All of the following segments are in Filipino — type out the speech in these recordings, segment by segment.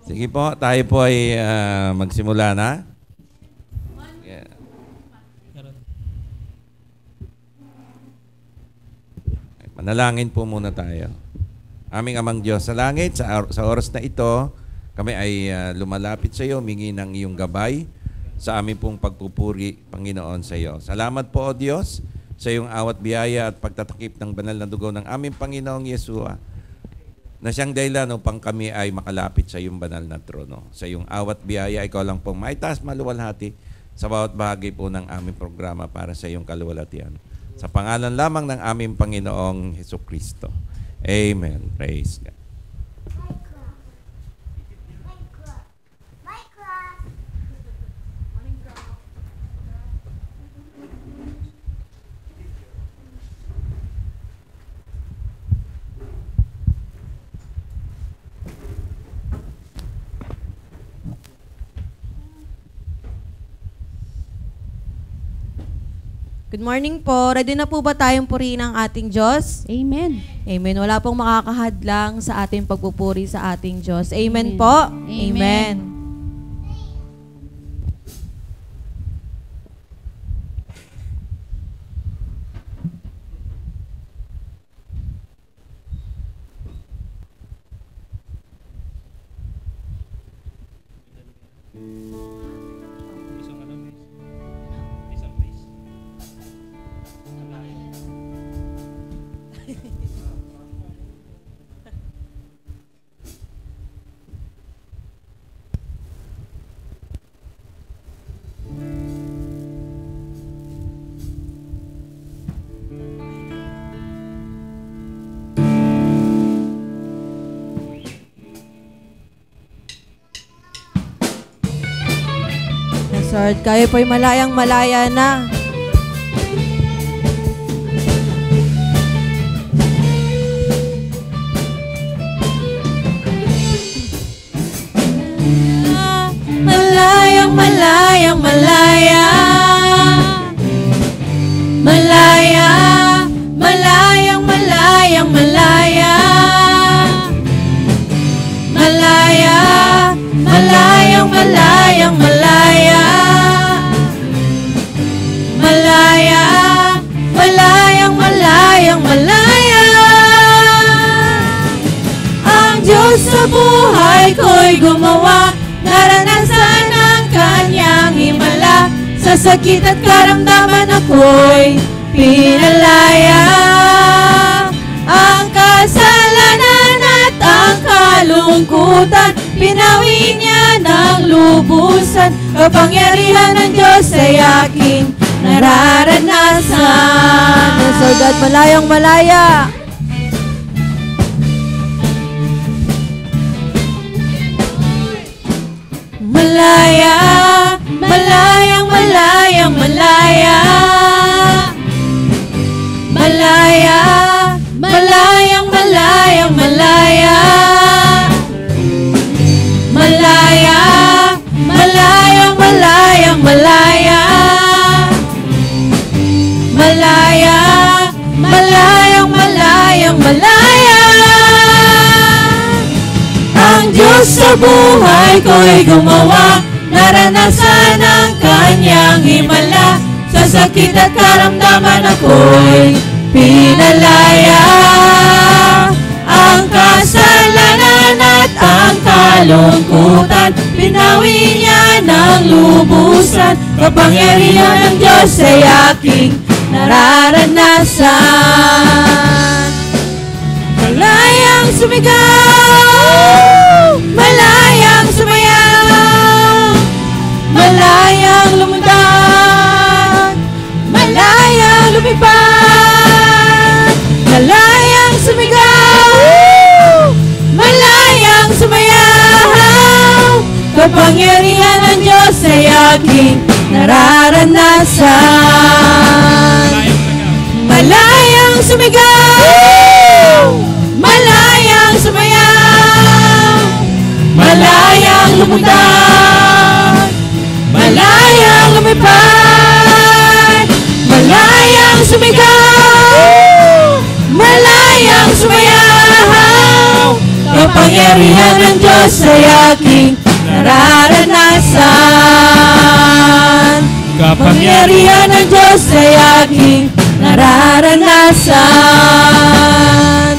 Sige po, tayo po ay magsimula na. Yeah. Manalangin po muna tayo. Aming Amang Diyos sa langit, sa oras na ito, kami ay lumalapit sa iyo, humingi ng iyong gabay sa aming pong pagpupuri, Panginoon, sa iyo. Salamat po, O Diyos, sa iyong awat biyaya at pagtatakip ng banal na dugo ng aming Panginoong Yesua, na siyang dahilan upang kami ay makalapit sa iyong banal na trono. Sa iyong awat biyaya, ikaw lang pong maitaas maluwalhati sa bawat bahagi po ng aming programa para sa iyong kaluwalhatian. Sa pangalan lamang ng aming Panginoong Hesukristo. Amen. Praise God. Good morning po. Ready na po ba tayong purihin ang ating Diyos? Amen. Amen. Wala pong makakahadlang sa ating pagpupuri sa ating Diyos. Amen po. Amen. Lord, kayo po'y malayang-malaya na. Malayang-malayang malaya. Malaya, malayang-malayang malaya. Malaya, malayang-malayang malaya. Malaya, malayang-malayang malaya. Ang Diyos sa buhay ko'y gumawa, naranasan ang kanyang himala. Sa sakit at karamdaman ako'y pinalaya. Ang kasalanan at ang kalungkutan, pinawi niya ng lubusan. Kapangyarihan ng Diyos ay aking nararanasan. Yes, Lord God, malayang-malaya. Malaya, malayang-malayang malaya. Malaya, malayang-malayang malaya. Malaya, malayang-malayang malaya. Malaya, malayang-malayang malaya. Ang Diyos sa buhay ko'y gumawa, naranasan ang kanyang himala. Sa sakit at karamdaman ako'y pinalaya. Ang kasalanan at ang kalungkutan, pinawi niya ng lubusan. Kapangyarihan ng Diyos ay aking nararanasan. Malayang sumigaw, malayang sumayaw, malayang lumundag, malayang lumipad. Malayang sumigaw, malayang sumayaw, kapangyarihan ng Diyos ay aking nararanasan. Malayang sumigaw, malayang sumayaw, malayang lumundag, malayang lumipad. Malayang sumigaw, malayang sumayaw, Kapangyarihan ng Diyos ay aking nararanasan. Kapangyarihan ng Diyos ay aking nararanasan.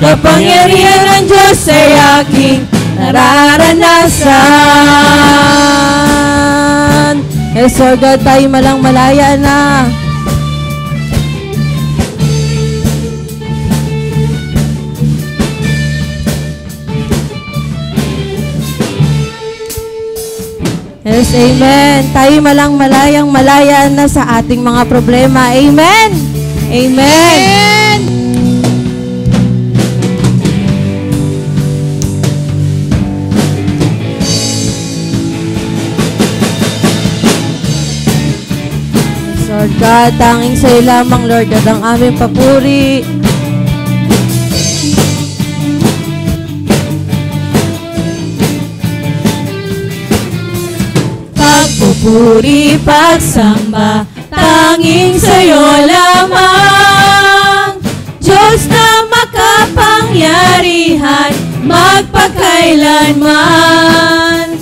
Kapangyarihan ng Diyos ay aking nararanasan. Yes, Lord God, tayo malang malaya na. Yes, amen. Tayo malang malayang malaya na sa ating mga problema. Amen. Amen. Yes, Lord God, tanging sa'yo lamang, Lord God, ang aming papuri. Pagpupuri, pagsamba, tanging sa'yo lamang. Diyos na makapangyarihan, magpakailanman.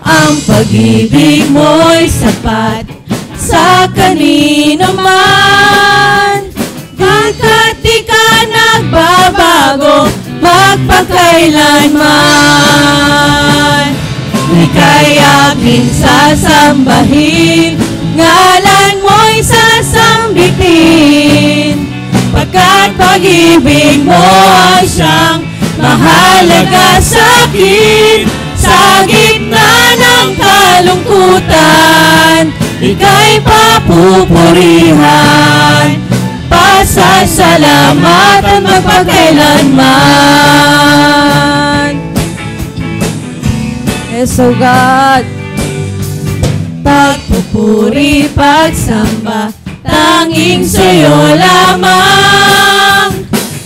Ang pag-ibig mo'y sapat sa kanino man. Pagkat di ka nagbabago, magpakailanman. Ika'y aking sasambahin, ngalan mo'y sasambitin. Pagkat pag-ibig mo ang siyang mahalaga sa'kin. Sa gitna ng kalungkutan, ika'y papupurihan. Pasasalamatan magpakailanman. Yes, oh God. Pagpupuri, pagsamba, tanging sa'yo lamang.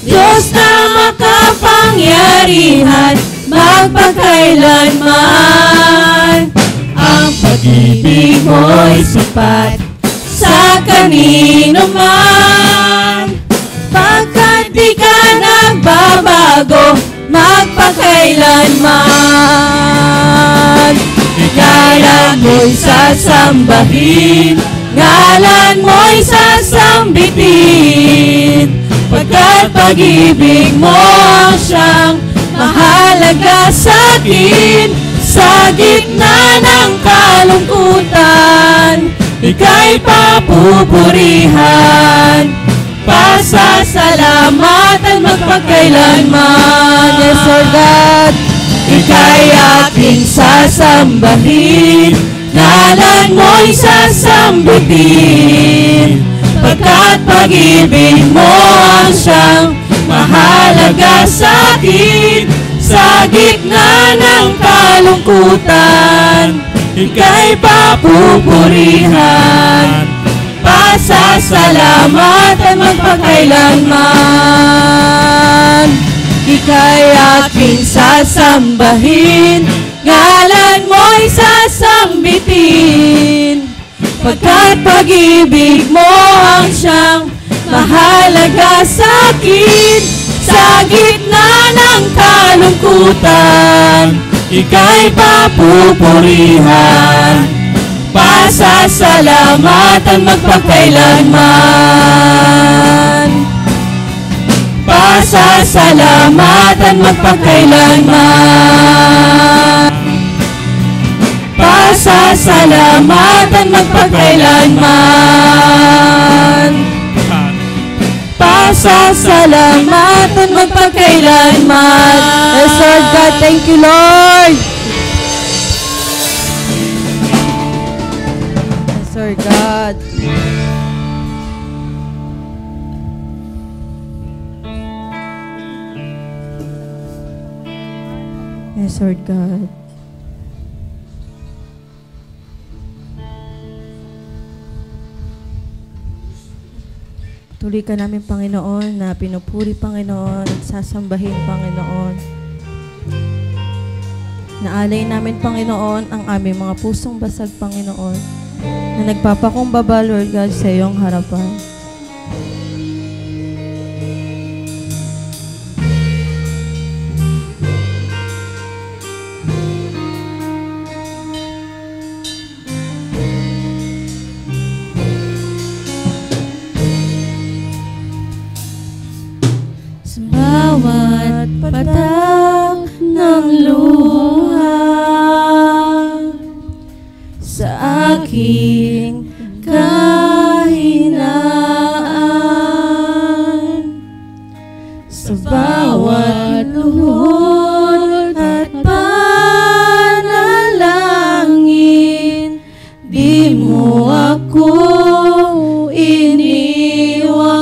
Diyos na makapangyarihan, magpakailanman. Ang pag-ibig mo'y sapat sa kanino man. Pagkat di ka nagbabago, magpakailanman. Ngalan mo'y sasambahin, ngalan mo'y sasambitin. Pagkat pag-ibig mo ang siyang mahalaga sa'kin. Sa gitna ng kalungkutan, ika'y papupurihan. Pasasalamatan magpakailanman. Yes, Lord God. Ika'y aking sasambahin, ngalan mo'y sasambitin. Pagkat pag-ibig mo ang siyang mahalaga sa'kin. Sa gitna ng kalungkutan, ika'y papupurihan. Pasasalamatan magpakailanman. Ika'y aking sasambahin, ngalan mo'y sasambitin. Pagkat pag-ibig mo ang siyang mahalaga sa'kin. Sa gitna ng kalungkutan, ika'y papupurihan. Pasasalamatan magpakailanman. Pasasalamatan magpakailanman. Pasasalamatan magpakailanman. Pasasalamatan magpakailanman. Yes, Lord God, thank you, Lord. Yes, Lord God. Yes, Lord God. Tuloy ka namin, Panginoon, na pinupuri, Panginoon, at sasambahin, Panginoon. Naalay namin, Panginoon, ang aming mga pusong basag, Panginoon, na nagpapakumbaba, Lord God, sa iyong harapan. sa aking kahinaan. Sa bawat luhod at panalangin, di mo ako iniwan.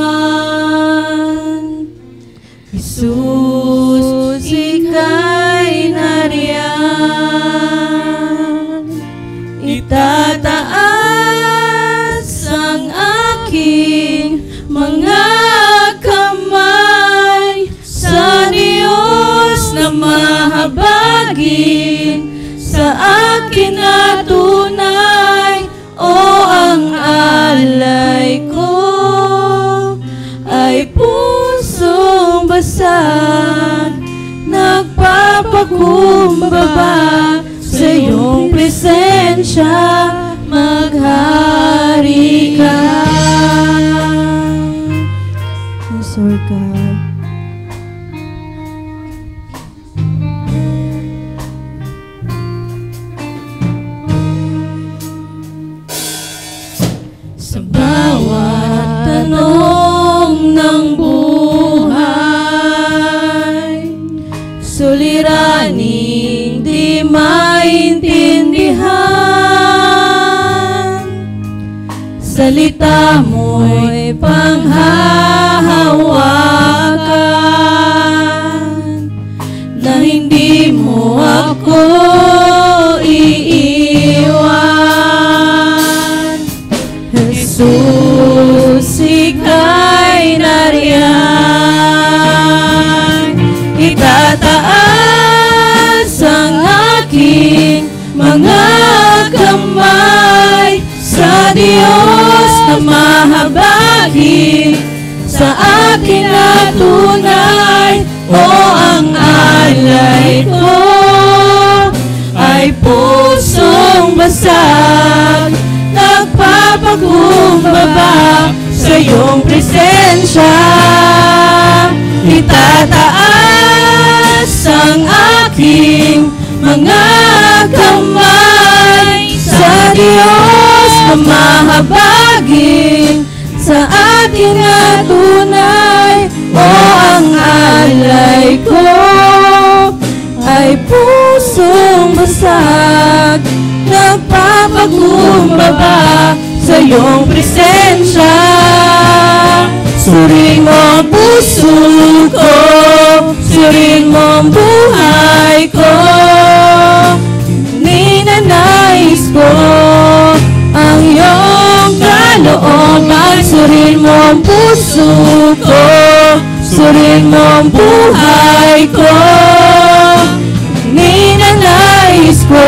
Jesus, ika'y nariyan. Itataas ang aking mga kamay sa Diyos na mahabagin, sa akin na tunay. O ang alay ko ay pusong basag, nagpapakumbaba sa iyong presensya, maghari ka. Yes, Lord God. Sa bawat tanong ng buhay, suliraning di maintindihan, salita mo'y panghahawakan, na hindi mo ako iiwan. Jesus, ika'y nariyan. Itataas ang aking mga kamay sa Diyos na mahabagin, sa akin na tunay. O ang alay ko ay pusong basag, nagpapakumbaba sa iyong presensya. Itataas ang aking mga kamay sa Diyos na mahabagin, sa akin na tunay. O ang alay ko ay pusong basag, nagpapakumbaba sa iyong presensya. Suriin mo ang puso ko, suriin mo ang buhay ko. Ninanais ko ang iyong kalooban. Suriin mo ang puso ko, suriin mo ang buhay ko. Ninanais ko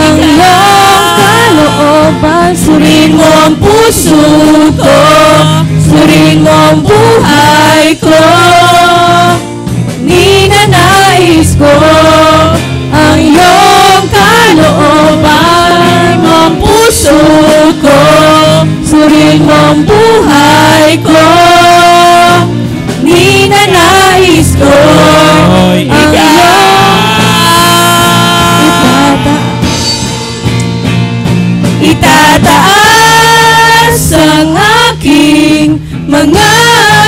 ang iyong kalooban. Suriin mo ang puso ko, suriin mo ang buhay ko. Ninanais ko ang iyong kalooban. Mo ang puso ko, suriin mo ang buhay ko. Ninanais ko ang itataas ang aking mga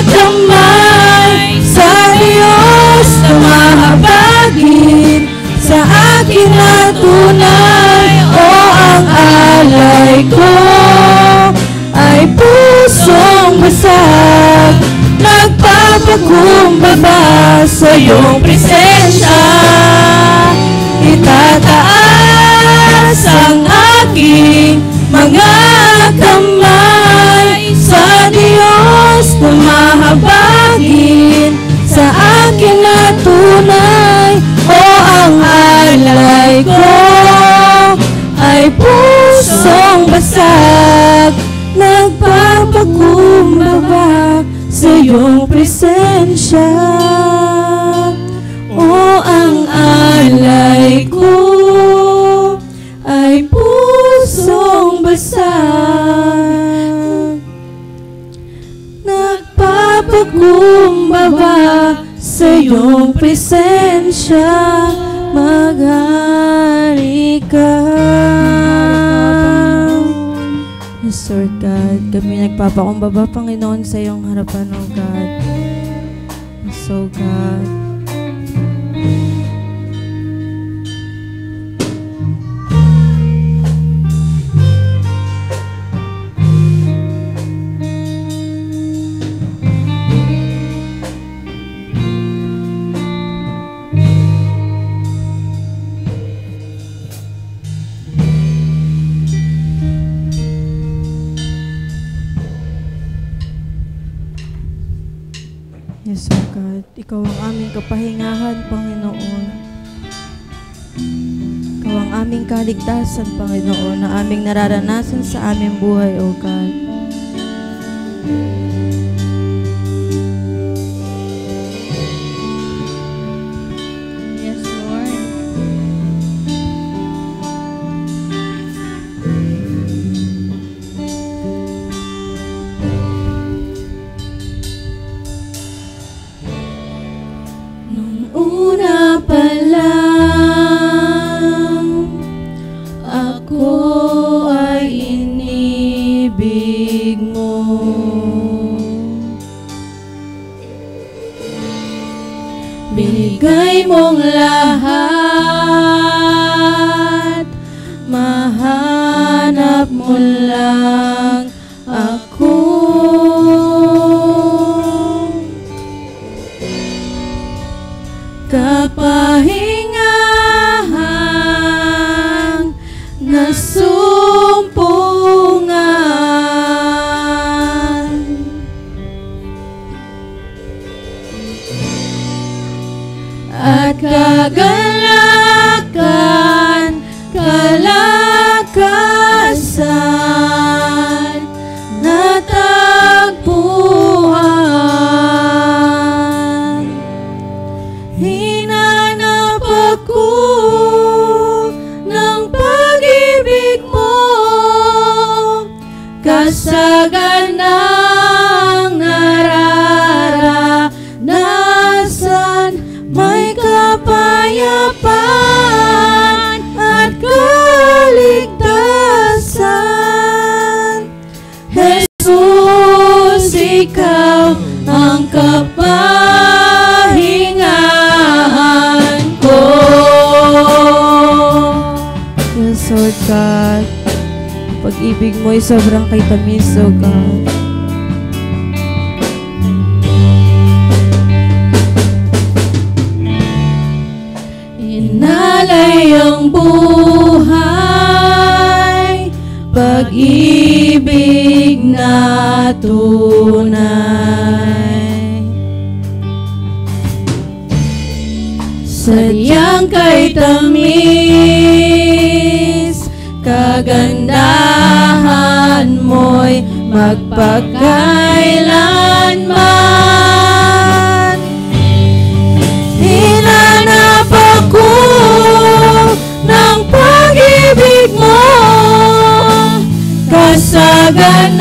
kamay sa Diyos na mahabagin, sa akin na tunay. O ang alay ko ay pusong basag, nagpapakumbaba sa iyong presensya. Itataas ang aking mga kamay sa Diyos na mahabagin, sa akin na tunay. O ang alay ko ay pusong basag, nagpapakumbaba sa iyong presensya. O ang alay ko ay pusong basag, nagpapakumbaba sa iyong presensya, maghari ka. Yes, Lord God. Kami nagpapakumbaba, Panginoon, sa iyong harapan, O God. Yes, O God. Yes, O God. Ikaw ang aming kapahingahan, Panginoon. Ikaw ang aming kaligtasan, Panginoon, na aming nararanasan sa aming buhay, O God. Yes, Lord. Una pa lang, ako ay inibig mo. Binigay mong lahat, mahanap mo lang ako. Kapahingahang nasumpungan, at kagalakan, kalakasan, natagpuan. Hinanap ako ng pag-ibig mo, kasaganang nararanasan, may kapayapaan at kaligtasan. Jesus, ikaw ang kapahingahan ko. Yes, Lord God. Pag-ibig mo ay sobrang kay tamis, O God. Inalay ang buhay, pag-ibig na tunay. Sadyang kay tamis, kagandahan mo'y magpakailanman. Hinanap ako ng pag-ibig mo, kasaganang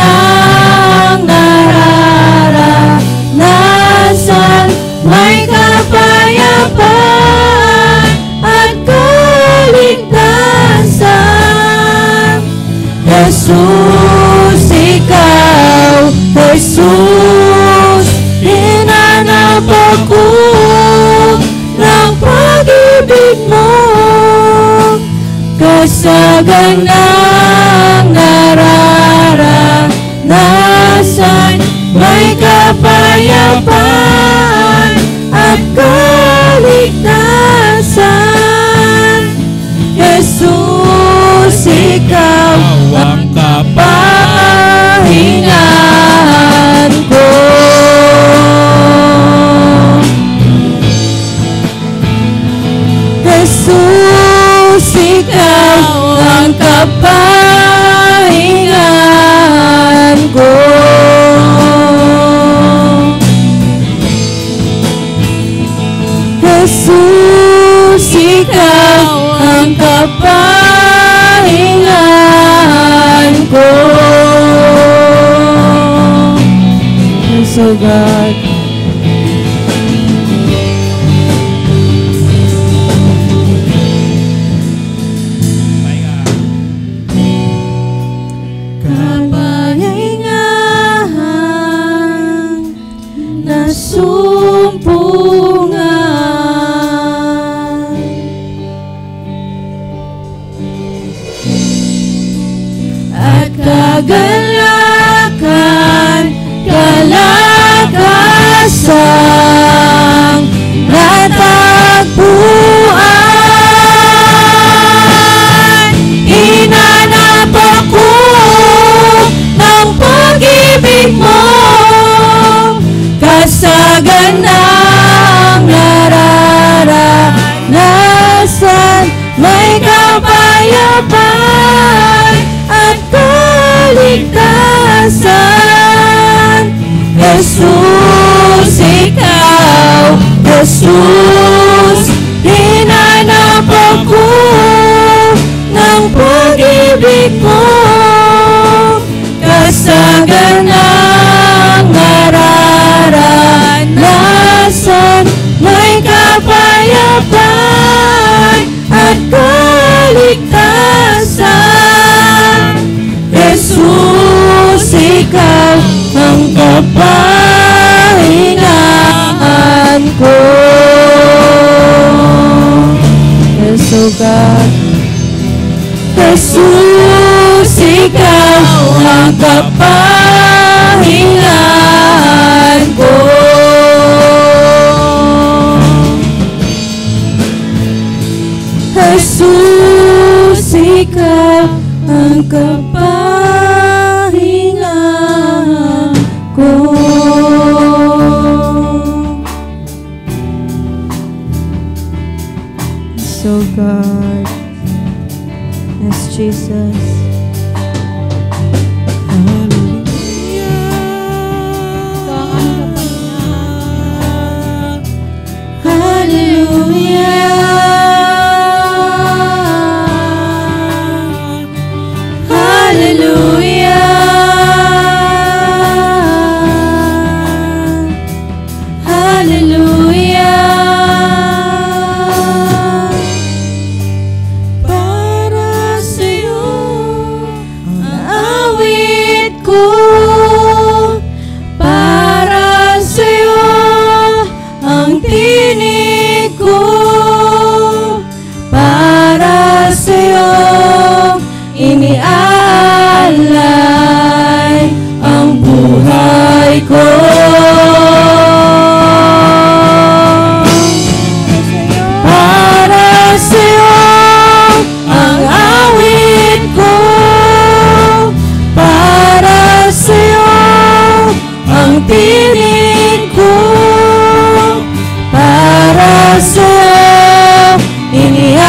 nararanasan, may kapayapaan at kaligtasan. Jesus, ikaw, Jesus, hinanap ako ng pag-ibig mo, kasaganang nararanasan, may kapayapaan at kaligtasan. Jesus, ikaw ang kapahingahan ko. Jesus, ikaw ang kapahingahan ko. Jesus, ikaw ang kapahingahan ko. Yes, O God. Kapag kagalakan, kalakasang natagpuan. Hinanap ako ng pag-ibig mo, kasaganang nararanasan, may kapayapaan at kaligtasan. Jesus, ikaw, Jesus, hinanap ako ng pag-ibig mo, kasaganang nararanasan, may kapayapaan at kaligtasan. Jesus, ikaw ang kapahingahan ko. Yes, oh God. Jesus, ikaw ang kapahingahan ko. Jesus, ikaw ang kapahingahan ko. So God, yes, Jesus. Inialay ang buhay ko. Para sa'yo ang awit ko. Para sa'yo ang tinig ko. Para sa'yo inialay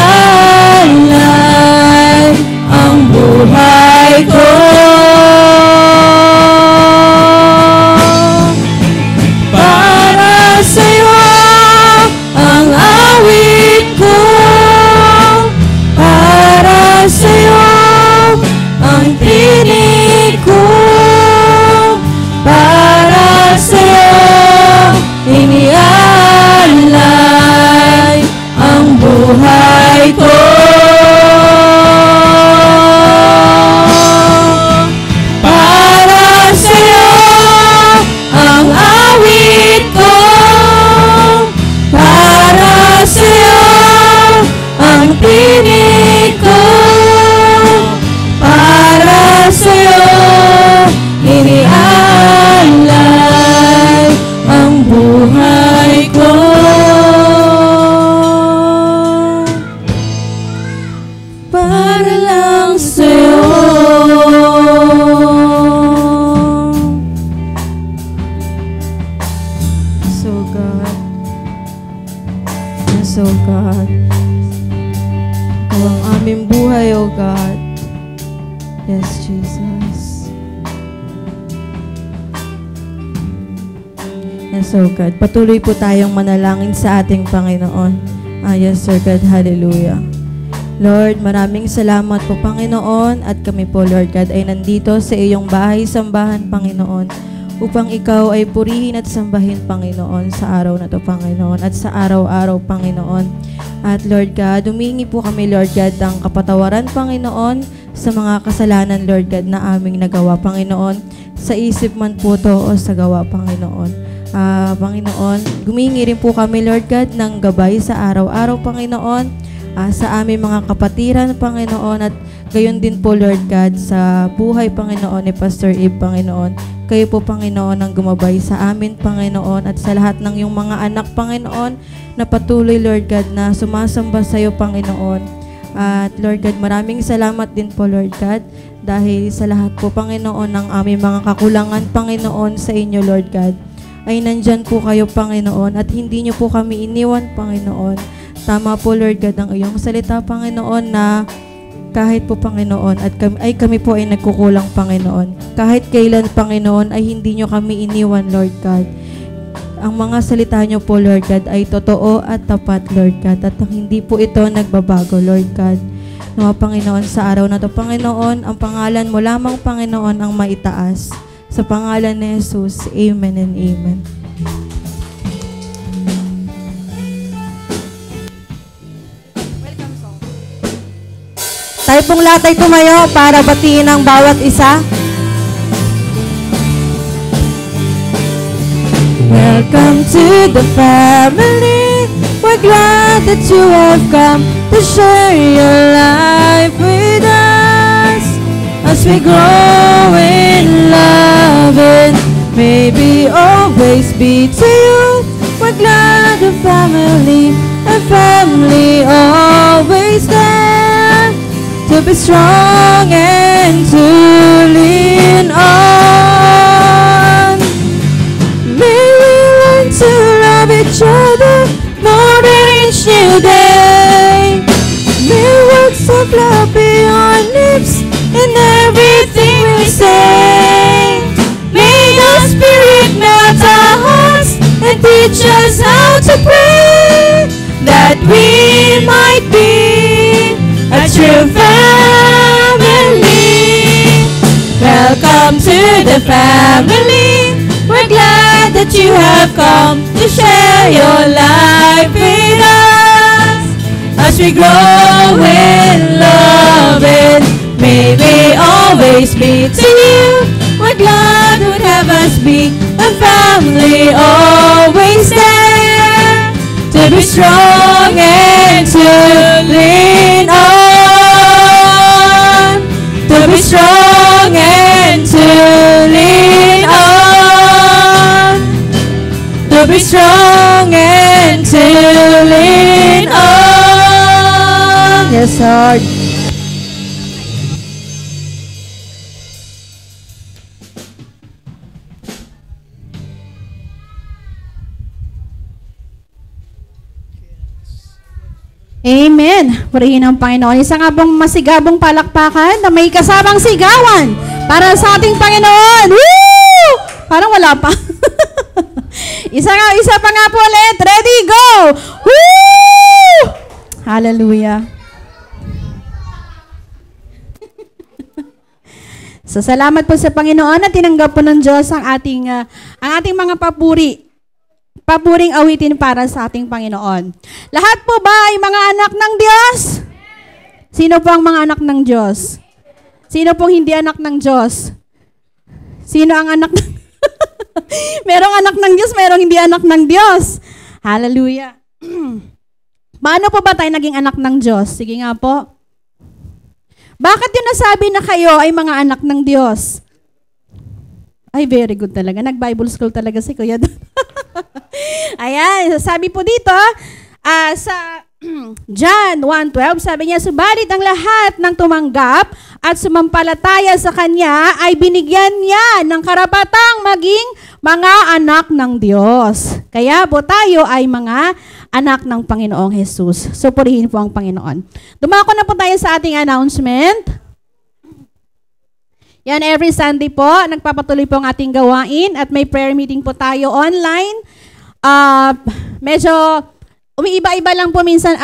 ang buhay ko. Para sa'yo ang awit ko. Para sa'yo ang tinig ko. Para sa'yo inialay ang buhay ko. Pinig ko, para sa'yo inialay ang buhay ko. Para lang sa'yo. So God, so God, ang aming buhay, O God. Yes, Jesus. Yes, O God. Patuloy po tayong manalangin sa ating Panginoon. Yes, Sir God. Hallelujah. Lord, maraming salamat po, Panginoon. At kami po, Lord God, ay nandito sa iyong bahay-sambahan, Panginoon, upang ikaw ay purihin at sambahin, Panginoon, sa araw na to, Panginoon, at sa araw-araw, Panginoon. At Lord God, humingi po kami, Lord God, ng kapatawaran, Panginoon, sa mga kasalanan, Lord God, na aming nagawa, Panginoon, sa isip man po to o sa gawa, Panginoon. Panginoon, humingi rin po kami, Lord God, ng gabay sa araw-araw, Panginoon, sa aming mga kapatiran, Panginoon, at Gayon din po, Lord God, sa buhay, Panginoon, ni Pastor Eve, Panginoon. Kayo po, Panginoon, ang gumabay sa amin, Panginoon, at sa lahat ng iyong mga anak, Panginoon, na patuloy, Lord God, na sumasamba sa iyo, Panginoon. At Lord God, maraming salamat din po, Lord God, dahil sa lahat po, Panginoon, ng aming mga kakulangan, Panginoon, sa inyo, Lord God, ay nandyan po kayo, Panginoon, at hindi niyo po kami iniwan, Panginoon. Tama po, Lord God, ang iyong salita, Panginoon, na kahit po, Panginoon, at kami po ay nagkukulang, Panginoon. Kahit kailan, Panginoon, ay hindi nyo kami iniwan, Lord God. Ang mga salita nyo po, Lord God, ay totoo at tapat, Lord God. At hindi po ito nagbabago, Lord God. Nawa, Panginoon, sa araw na ito, Panginoon, ang pangalan mo lamang, Panginoon, ang maitaas. Sa pangalan ni Jesus, Amen and Amen. Tayo pong lahat ay tumayo para batiin ang bawat isa. Welcome to the family. We're glad that you have come to share your life with us. As we grow in love and maybe always be to you. We're glad the family always there. To be strong and to lean on. May we learn to love each other more than each new day. May words of love be our lips in everything we say. May the Spirit melt our hearts and teach us how to pray, that we might be a true family. Welcome to the family. We're glad that you have come to share your life with us. As we grow in love and may we always be to you. We're glad would have us be a family always there. To be strong and to lean on. To be strong and to lean on. To be strong and to lean on. Yes, Lord. Amen. Purihin ang Panginoon. Isa nga pong masigabong palakpakan na may kasamang sigawan para sa ating Panginoon. Woo! Parang wala pa. isa pa nga po ulit. Ready, go! Woo! Hallelujah. So, salamat po sa Panginoon na tinanggap po ng Diyos ang ating mga papuri. Papuring awitin para sa ating Panginoon. Lahat po ba ay mga anak ng Diyos? Sino po ang mga anak ng Diyos? Sino pong hindi anak ng Diyos? Sino ang anak ng... Merong anak ng Diyos, merong hindi anak ng Diyos. Hallelujah. Paano po ba tayo naging anak ng Diyos? Sige nga po. Bakit yun nasabi na kayo ay mga anak ng Diyos? Ay, very good talaga. Nag-Bible school talaga si Kuya. Ayan, sabi po dito, sa John 1:12, sabi niya, subalit ang lahat ng tumanggap at sumampalataya sa Kanya ay binigyan niya ng karapatang maging mga anak ng Diyos. Kaya po tayo ay mga anak ng Panginoong Jesus. So, purihin po ang Panginoon. Dumako na po tayo sa ating announcement. Yan, every Sunday po, nagpapatuloy po ang ating gawain at may prayer meeting po tayo online. Medyo umiiba-iba lang po minsan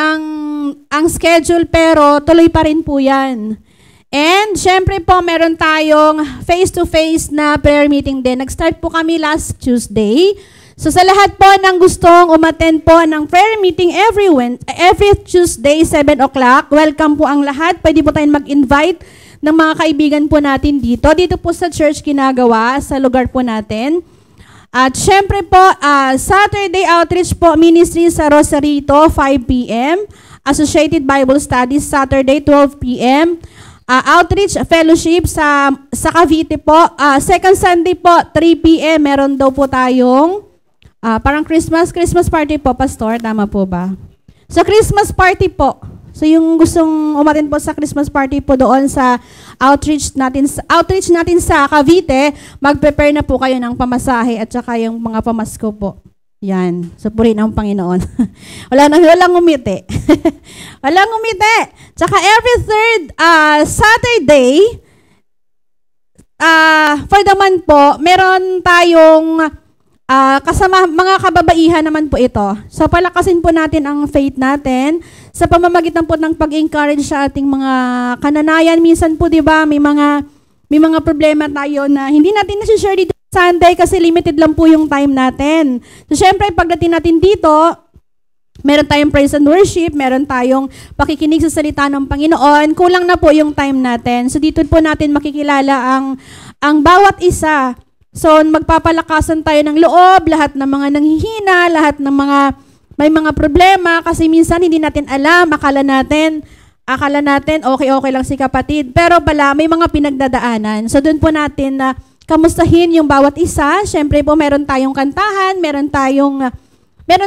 ang schedule pero tuloy pa rin po yan. And syempre po, meron tayong face-to-face na prayer meeting din. Nag-start po kami last Tuesday. So sa lahat po ng gustong umattend po ng prayer meeting every Tuesday, 7 o'clock, welcome po ang lahat. Pwede po tayong mag-invite ng mga kaibigan po natin dito. Dito po sa church ginagawa, sa lugar po natin. At syempre po, Saturday Outreach po Ministry sa Rosarito, 5 p.m. Associated Bible Studies, Saturday, 12 p.m. outreach fellowship sa Cavite po. Second Sunday po, 3 p.m. meron daw po tayong parang Christmas party po, Pastor. Tama po ba? So Christmas party po. So yung gustong umattend po sa Christmas party po doon sa outreach natin sa Cavite, mag-prepare na po kayo ng pamasahe at saka yung mga pamasko po. Yan. So purihin ang Panginoon. walang umiti. Walang umiti. Tsaka every third Saturday, for the month po, meron tayong kasama mga kababaihan naman po ito. So palakasin po natin ang faith natin sa pamamagitan po ng pag-encourage sa ating mga kananayan. Minsan po 'di ba, may mga problema tayo na hindi natin na-share dito sa Sunday kasi limited lang po yung time natin. So syempre pagdating natin dito, meron tayong praise and worship, meron tayong pakikinig sa salita ng Panginoon. Kulang na po yung time natin. So dito po natin makikilala ang bawat isa. So magpapalakasan tayo ng loob, lahat ng mga nanghihina, lahat ng mga may mga problema kasi minsan hindi natin alam, akala natin okay lang si kapatid, pero pala may mga pinagdadaanan. So doon po natin kamustahin yung bawat isa. Syempre po meron tayong kantahan, meron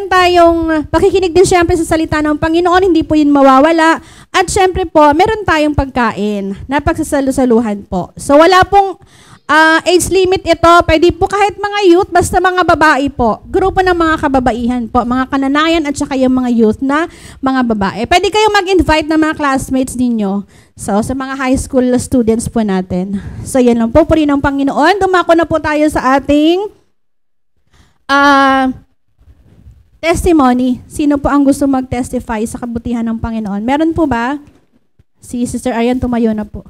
tayong pakikinig din syempre sa salita ng Panginoon, hindi po yun mawawala. At syempre po, meron tayong pagkain na pagsasalusaluhan po. So wala pong age limit ito. Pwede po kahit mga youth, basta mga babae po. Grupo ng mga kababaihan po, mga kananayan at saka yung mga youth na mga babae. Pwede kayong mag-invite ng mga classmates ninyo. So, sa mga high school students po natin. So, yan lang po. Purihin ng Panginoon. Dumako na po tayo sa ating testimony. Sino po ang gusto mag-testify sa kabutihan ng Panginoon? Meron po ba? Si Sister Arian tumayo na po.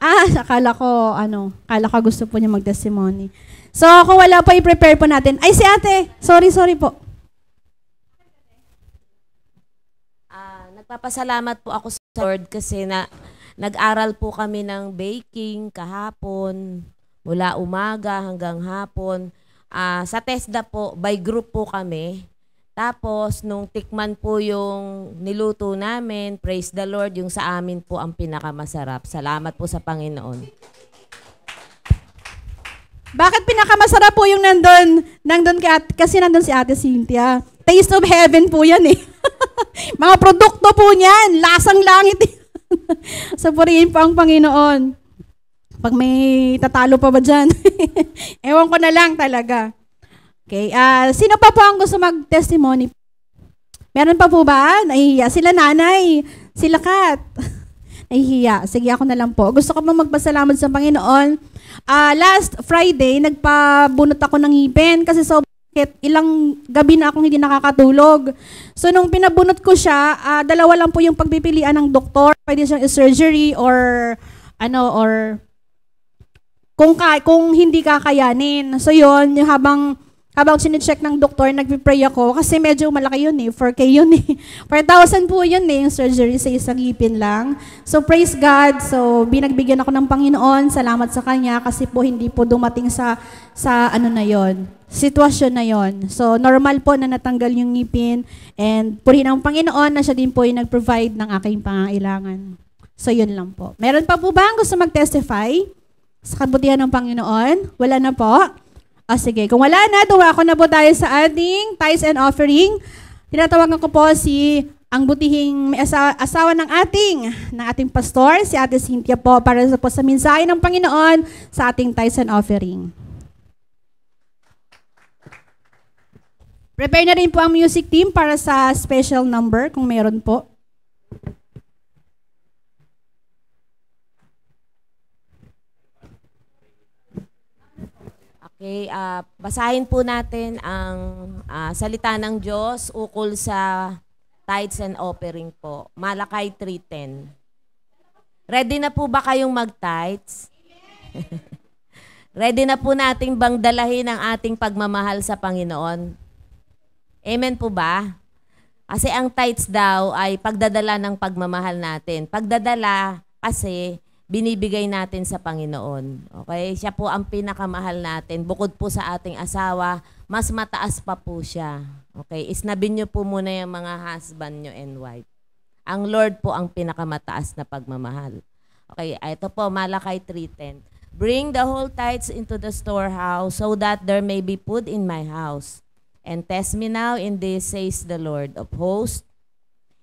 Akala ko gusto po niya mag-testimony. So, kung wala po, i-prepare po natin. Ay, si ate! Sorry po. Nagpapasalamat po ako sa Lord kasi nag-aral po kami ng baking kahapon, mula umaga hanggang hapon. Sa TESDA po, by group po kami. Tapos, nung tikman po yung niluto namin, praise the Lord, yung sa amin po ang pinakamasarap. Salamat po sa Panginoon. Bakit pinakamasarap po yung nandun kasi nandun si Ate Cynthia. Taste of heaven po yan eh. Mga produkto po niyan, lasang langit. So, purihin po ang Panginoon. Pag may tatalo pa ba dyan? Ewan ko na lang talaga. Okay, sino pa po ang gusto mag-testimony? Meron pa po ba? Nahihiya. Sila nanay, sila Kat. Nahihiya. Sige, ako na lang po. Gusto ko pa magpasalamat sa Panginoon. Last Friday, nagpabunot ako ng ngipin kasi ilang gabi na akong hindi nakakatulog. So, nung pinabunot ko siya, dalawa lang po yung pagpipilian ng doktor. Pwede siyang surgery or kung hindi kakayanin. So, yun, habang sine-check ng doktor, nagpipray ako kasi medyo malaki yun eh, 4K yun eh. 4,000 po yun eh, yung surgery sa isang ngipin lang. So praise God, so binagbigyan ako ng Panginoon, salamat sa Kanya kasi po hindi po dumating sa na yon, sitwasyon na yon. So normal po na natanggal yung ngipin and purihin ang Panginoon na siya din po yung nag-provide ng aking pangangailangan. So yun lang po. Meron pa po ba ang gusto mag-testify sa kabutihan ng Panginoon? Wala na po? Sige, kung wala na, dumako na po tayo sa ating tithes and offering. Tinatawagan ko po ang butihing may asawa ng ating pastor, si Ate Cynthia po, para po sa mensahe ng Panginoon sa ating tithes and offering. Prepare na rin po ang music team para sa special number kung meron po. Okay, basahin po natin ang salita ng Diyos ukol sa tithes and offering po. Malakay 3:10. Ready na po ba kayong mag-tithes? Ready na po nating bang dalahin ang ating pagmamahal sa Panginoon? Amen po ba? Kasi ang tithes daw ay pagdadala ng pagmamahal natin. Pagdadala kasi binibigay natin sa Panginoon. Okay? Siya po ang pinakamahal natin. Bukod po sa ating asawa, mas mataas pa po siya. Okay? Isnabin niyo po muna yung mga husband niyo and wife. Ang Lord po ang pinakamataas na pagmamahal. Okay, ito po, Malakay 3:10. Bring the whole tithes into the storehouse, so that there may be food in my house. And test me now in this, says the Lord of hosts,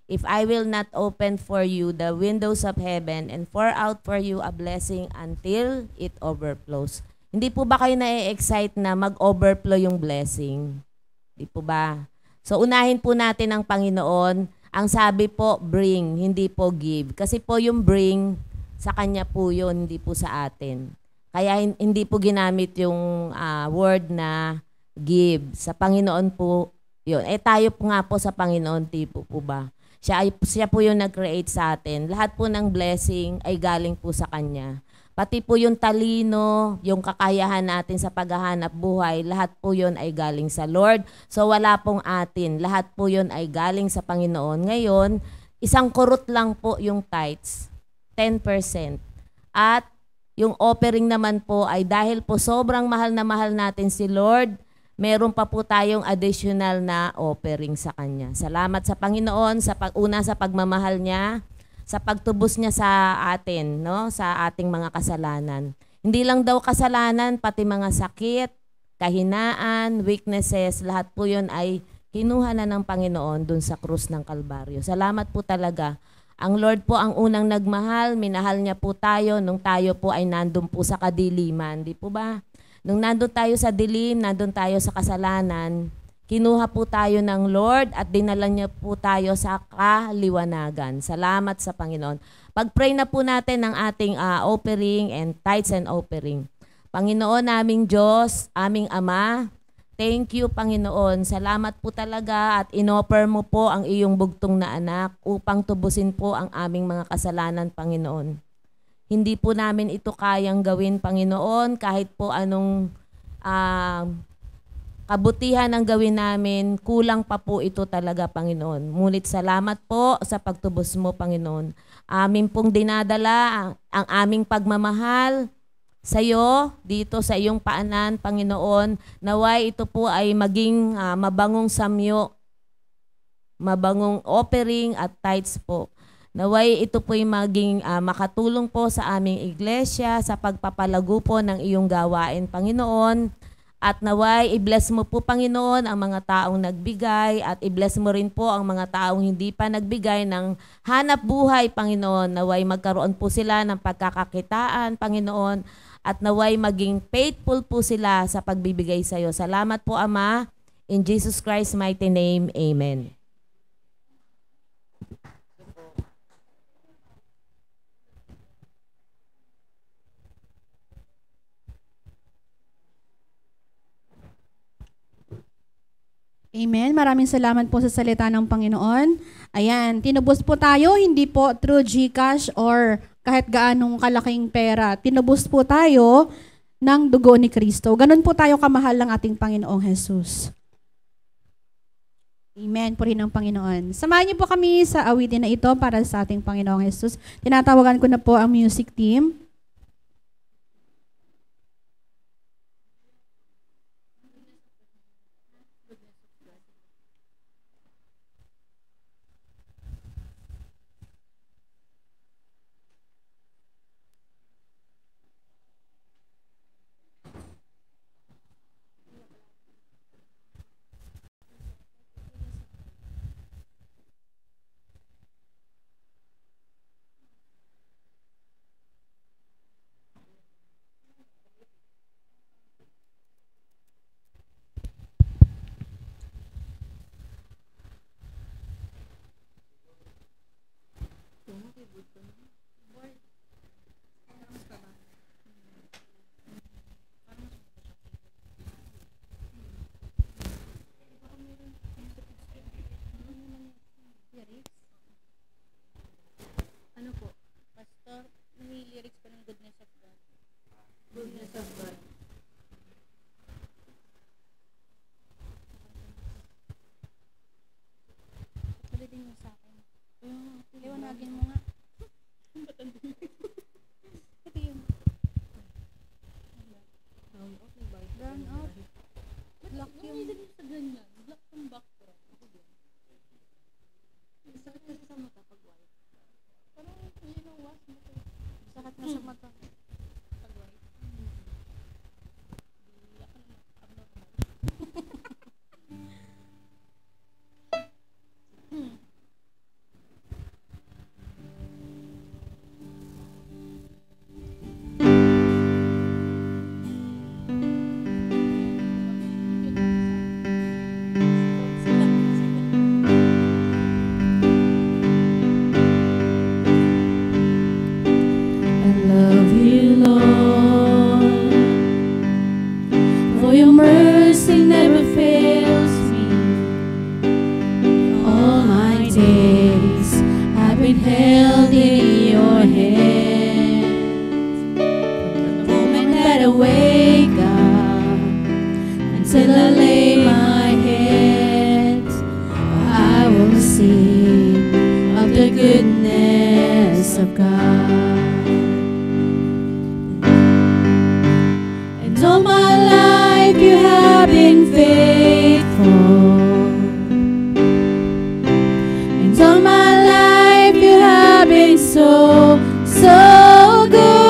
if I will not open for you the windows of heaven and pour out for you a blessing until it overflows. Hindi po ba kayo na-excite na mag-overflow yung blessing? Hindi po ba? So unahin po natin ang Panginoon. Ang sabi po, bring, hindi po give. Kasi po yung bring, sa Kanya po yun, hindi po sa atin. Kaya hindi po ginamit yung word na give. Sa Panginoon po yun. Tayo po nga po sa Panginoon, tipo po ba? Siya po yung nag-create sa atin. Lahat po ng blessing ay galing po sa Kanya. Pati po yung talino, yung kakayahan natin sa paghahanap buhay, lahat po yun ay galing sa Lord. So wala pong atin. Lahat po yun ay galing sa Panginoon. Ngayon, isang kurot lang po yung tithes, 10%. At yung offering naman po ay dahil po sobrang mahal na mahal natin si Lord, meron pa po tayong additional na offering sa Kanya. Salamat sa Panginoon sa sa pagmamahal niya, sa pagtubos niya sa atin, no? Sa ating mga kasalanan. Hindi lang daw kasalanan, pati mga sakit, kahinaan, weaknesses, lahat po yun ay kinuha na ng Panginoon dun sa krus ng Kalbaryo. Salamat po talaga. Ang Lord po ang unang nagmahal, minahal niya po tayo nung tayo po ay nandun po sa kadiliman. Di po ba? Nung nandun tayo sa dilim, nandun tayo sa kasalanan, kinuha po tayo ng Lord at dinala niya po tayo sa kaliwanagan. Salamat sa Panginoon. Pag-pray na po natin ng ating offering and tithes and offering. Panginoon naming Diyos, aming Ama, thank you Panginoon. Salamat po talaga at inoffer mo po ang iyong bugtong na anak upang tubusin po ang aming mga kasalanan, Panginoon. Hindi po namin ito kayang gawin, Panginoon, kahit po anong kabutihan ang gawin namin, kulang pa po ito talaga, Panginoon. Ngunit salamat po sa pagtubos mo, Panginoon. Amin pong dinadala ang aming pagmamahal sa iyo, dito sa iyong paanan, Panginoon. Naway ito po ay maging mabangong samyo, mabangong offering at tithes po. Naway ito po ay maging makatulong po sa aming iglesia sa pagpapalago po ng iyong gawain, Panginoon. At naway, i-bless mo po, Panginoon, ang mga taong nagbigay at i-bless mo rin po ang mga taong hindi pa nagbigay ng hanap buhay, Panginoon. Naway magkaroon po sila ng pagkakakitaan, Panginoon, at naway maging faithful po sila sa pagbibigay sa iyo. Salamat po, Ama. In Jesus Christ's mighty name, Amen. Amen. Maraming salamat po sa salita ng Panginoon. Ayan, tinubos po tayo, hindi po through GCash or kahit gaanong kalaking pera. Tinubos po tayo ng dugo ni Kristo. Ganun po tayo kamahal ng ating Panginoong Jesus. Amen po rin ng Panginoon. Samahan niyo po kami sa awitin na ito para sa ating Panginoong Jesus. Tinatawagan ko na po ang music team. wake up, until I lay my head, I will sing of the goodness of God. And all my life you have been faithful. And all my life you have been so, so good.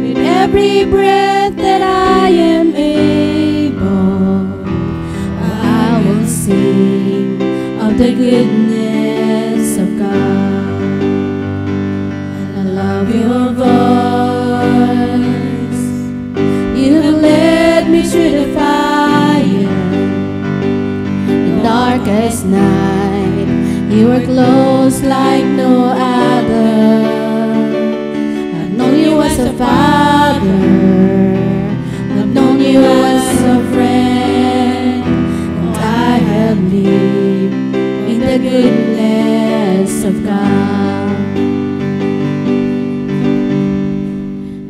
With every breath that I am able, I will sing of the goodness of God. And I love your voice. You have led me through the fire, the darkest night. You are close like no other. I've known you as a father, I've known you as a friend, and I have lived in the goodness of God.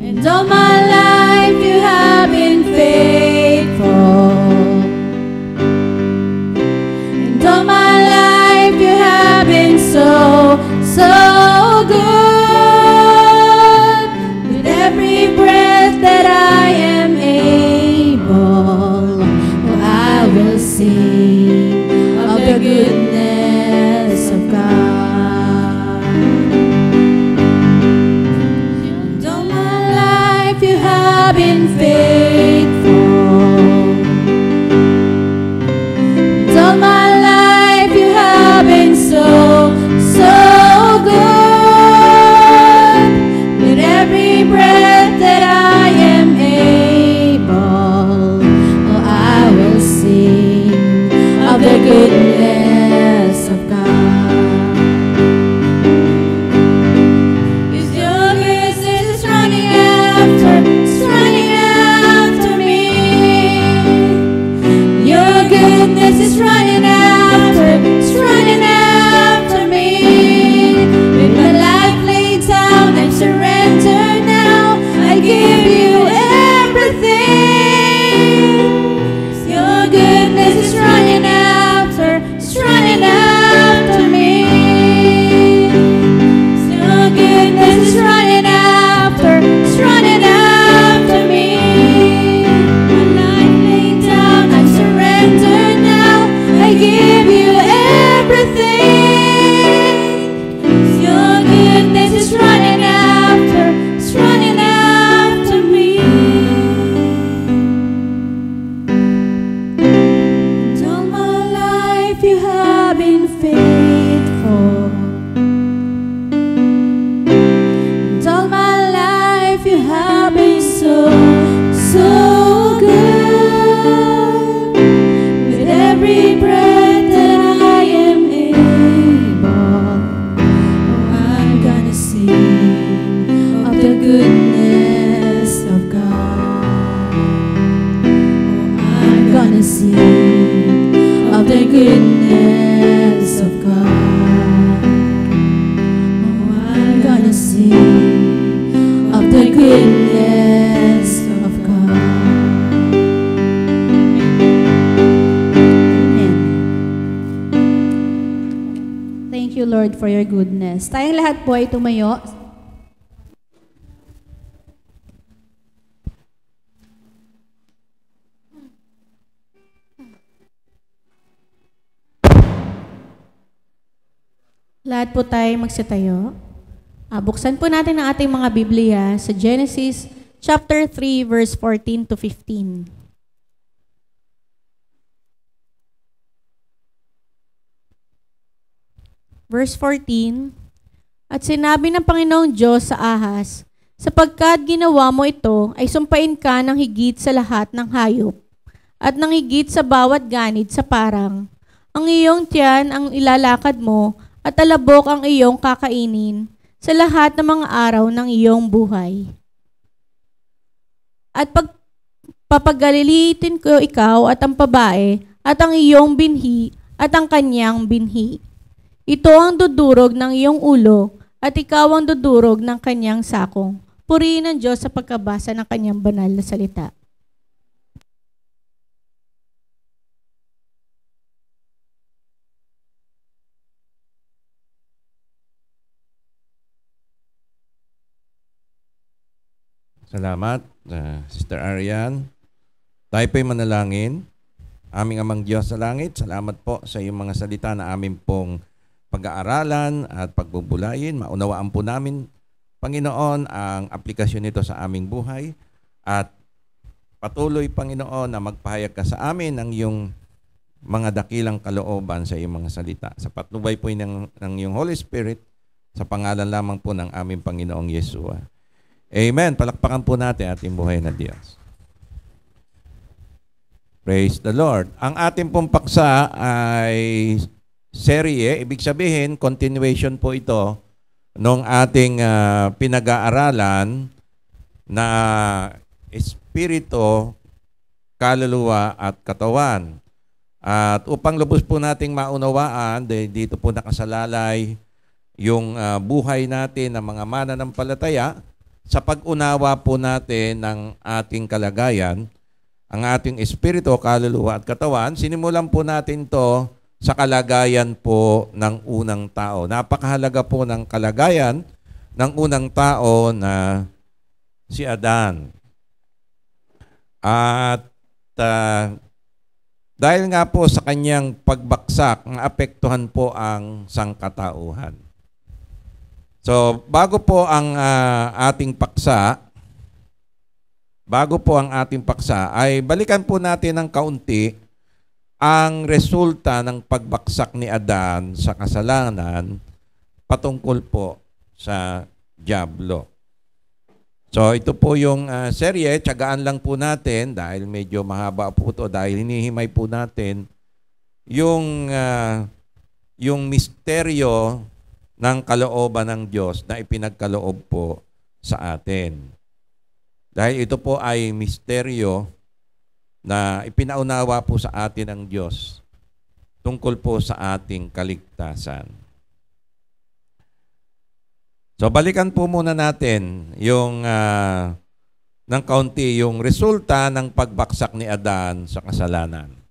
And all my life you have been faithful. And all my life you have been so, so good. With every breath that I am able, oh, I will sing of the goodness of God. And all my life you have been faithful. And all my life you have been so, so good. With every breath that I am able, oh, I will sing of the goodness of God. 'Cause your goodness is running after me. Your goodness is running after me. With my life laid down, I surrender now. I give you everything. Your goodness is running after me. Your goodness is running after me. My life laid down, I surrender now. I give you everything. Your goodness is running after me. And all my life you have been faithful. And all my life you have been so, so good. With every breath that I am able, oh, I'm gonna sing of the goodness of God. Oh, I'm gonna sing of the goodness of God. Oh, I'm gonna sing of the goodness of God. Amen. Thank you, Lord, for your goodness. Tayong lahat po ay tumayo. Lahat po tayo magsitayo. Buksan po natin ang ating mga Biblia sa Genesis chapter 3, verse 14 to 15. Verse 14, At sinabi ng Panginoong Diyos sa Ahas, sapagkat ginawa mo ito, ay sumpain ka ng higit sa lahat ng hayop, at ng higit sa bawat ganid sa parang. Ang iyong tiyan ang ilalakad mo, at alabok ang iyong kakainin sa lahat ng mga araw ng iyong buhay. At papagalilitin ko ikaw at ang babae, at ang iyong binhi, at ang kanyang binhi. Ito ang dudurog ng iyong ulo, at ikaw ang dudurog ng kanyang sakong. Purihin ang Diyos sa pagkabasa ng kanyang banal na salita. Salamat, Sister Arian. Tayo po'y manalangin. Aming Amang Diyos sa langit, salamat po sa iyong mga salita na amin pong pag-aaralan at pagbubulayin. Maunawaan po namin, Panginoon, ang aplikasyon nito sa aming buhay at patuloy, Panginoon, na magpahayag ka sa amin ng iyong mga dakilang kalooban sa iyong mga salita. Sa patnubay po ng iyong Holy Spirit, sa pangalan lamang po ng aming Panginoong Yeshua. Amen. Palakpakan po natin ating buhay na Diyos. Praise the Lord. Ang ating pong paksa ay serye, ibig sabihin, continuation po ito nung ating pinag-aaralan na espiritu, kaluluwa at katawan. At upang lubos po nating maunawaan, dito po nakasalalay yung buhay natin ng mga mananampalataya, sa pag-unawa po natin ng ating kalagayan, ang ating espiritu, kaluluwa at katawan, sinimulan po natin to sa kalagayan po ng unang tao. Napakahalaga po ng kalagayan ng unang tao na si Adan. At dahil nga po sa kanyang pagbaksak, naapektuhan po ang sangkatauhan. So, bago po ang ating paksa, ay balikan po natin ng kaunti ang resulta ng pagbaksak ni Adan sa kasalanan patungkol po sa dyablo. So, ito po yung serye. Tiyagaan lang po natin dahil medyo mahaba po ito dahil hinihimay po natin yung misteryo ng kalooban ng Diyos na ipinagkaloob po sa atin. Dahil ito po ay misteryo na ipinaunawa po sa atin ng Diyos tungkol po sa ating kaligtasan. So balikan po muna natin yung ng kaunti yung resulta ng pagbaksak ni Adan sa kasalanan.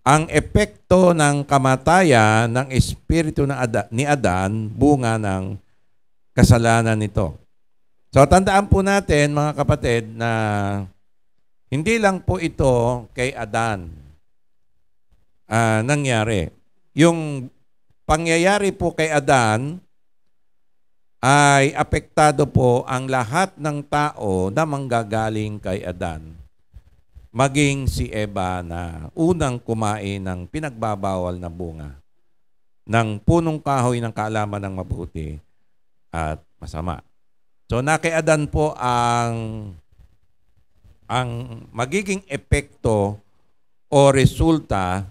Ang epekto ng kamatayan ng espiritu ni Adan, bunga ng kasalanan nito. So tandaan po natin, mga kapatid, na hindi lang po ito kay Adan nangyari. Yung pangyayari po kay Adan ay apektado po ang lahat ng tao na manggagaling kay Adan. Maging si Eva na unang kumain ng pinagbabawal na bunga ng punong kahoy ng kaalaman ng mabuti at masama. So na kay Adan po ang magiging epekto o resulta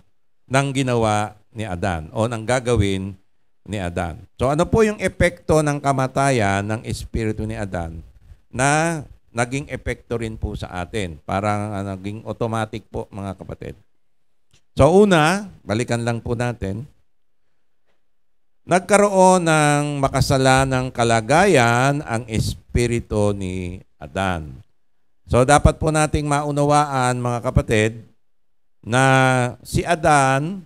ng ginawa ni Adan o ng gagawin ni Adan. So ano po yung epekto ng kamatayan ng espiritu ni Adan na naging epekto rin po sa atin. Parang naging automatic po, mga kapatid. So una, balikan lang po natin. Nagkaroon ng makasalanang kalagayan ang espiritu ni Adan. So dapat po nating maunawaan, mga kapatid, na si Adan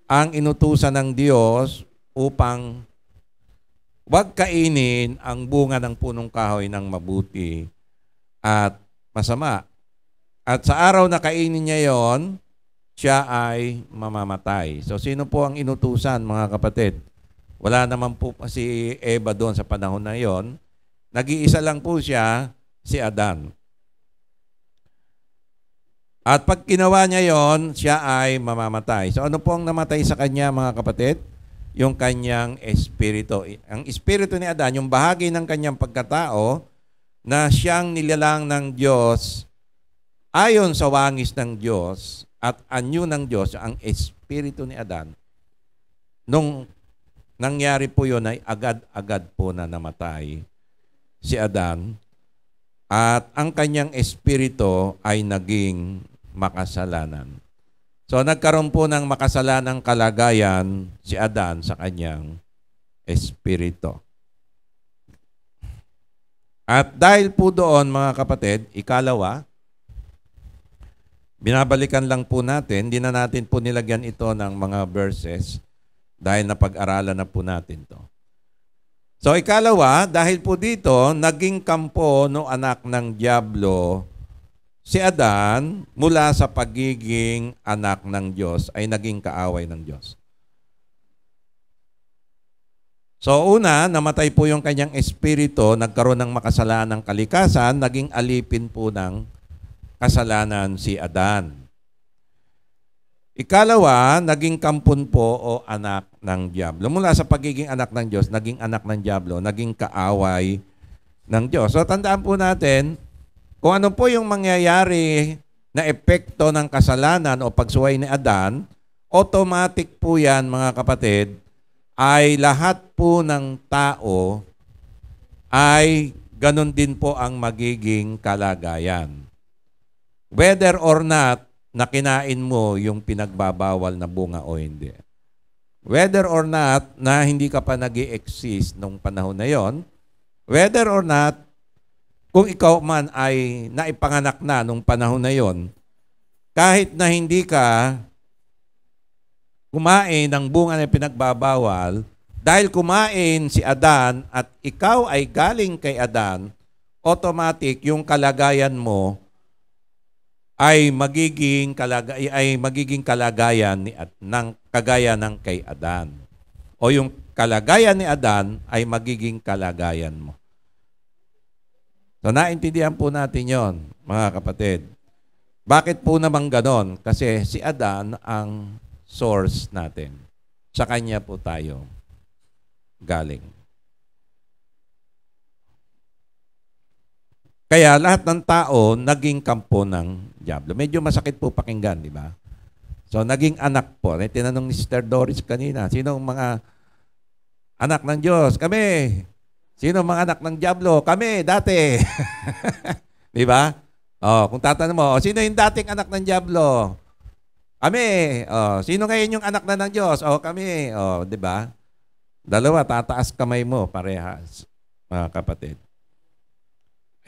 ang inutusan ng Diyos upang huwag kainin ang bunga ng punong kahoy ng mabuti at masama. At sa araw na kainin niya yon, siya ay mamamatay. So sino po ang inutusan, mga kapatid? Wala naman po si Eva doon sa panahon na yon. Nag-iisa lang po siya, si Adan. At pag ginawa niya yon, siya ay mamamatay. So ano po ang namatay sa kanya, mga kapatid? Yung kanyang espiritu. Ang espiritu ni Adan, yung bahagi ng kanyang pagkatao na siyang nilalang ng Diyos ayon sa wangis ng Diyos at anyo ng Diyos, ang espiritu ni Adan. Nung nangyari po yun ay agad-agad po na namatay si Adan at ang kanyang espiritu ay naging makasalanan. So nagkaroon po ng makasalanang kalagayan si Adan sa kanyang espiritu. At dahil po doon, mga kapatid, ikalawa, binabalikan lang po natin, hindi na natin po nilagyan ito ng mga verses dahil napag-aralan na po natin to. So ikalawa, dahil po dito, naging kampo no anak ng diablo, si Adan mula sa pagiging anak ng Diyos ay naging kaaway ng Diyos. So una, namatay po yung kanyang espiritu, nagkaroon ng makasalanang kalikasan, naging alipin po ng kasalanan si Adan. Ikalawa, naging kampon po o anak ng diablo. Mula sa pagiging anak ng Diyos, naging anak ng diablo, naging kaaway ng Diyos. So tandaan po natin, kung ano po yung mangyayari na epekto ng kasalanan o pagsuway ni Adan, automatic po yan, mga kapatid, ay lahat po ng tao ay ganun din po ang magiging kalagayan. Whether or not na kinain mo yung pinagbabawal na bunga o hindi. Whether or not na hindi ka pa nag-i-exist nung panahon na yon, whether or not kung ikaw man ay naipanganak na nung panahon na yon, kahit na hindi ka kumain ng bunga na pinagbabawal, dahil kumain si Adan at ikaw ay galing kay Adan, automatic yung kalagayan mo ay magiging kalagayan ng kagaya ng kay Adan. O yung kalagayan ni Adan ay magiging kalagayan mo. So naintindihan po natin yon, mga kapatid. Bakit po naman ganon? Kasi si Adan ang source natin. Sa kanya po tayo galing. Kaya lahat ng tao naging kampo ng diablo. Medyo masakit po pakinggan, di ba? So naging anak po. Tinanong ni Sister Doris kanina, sino ang mga anak ng Diyos? Kami. Sino ang mga anak ng diablo? Kami, dati. Di ba? Oh, kung tatanong mo, sino yung dating anak ng diablo? Kami. Oh, sino ngayon yung anak na ng Diyos? Oh, kami. Oh, di ba? Dalawa, tataas kamay mo, parehas, mga kapatid.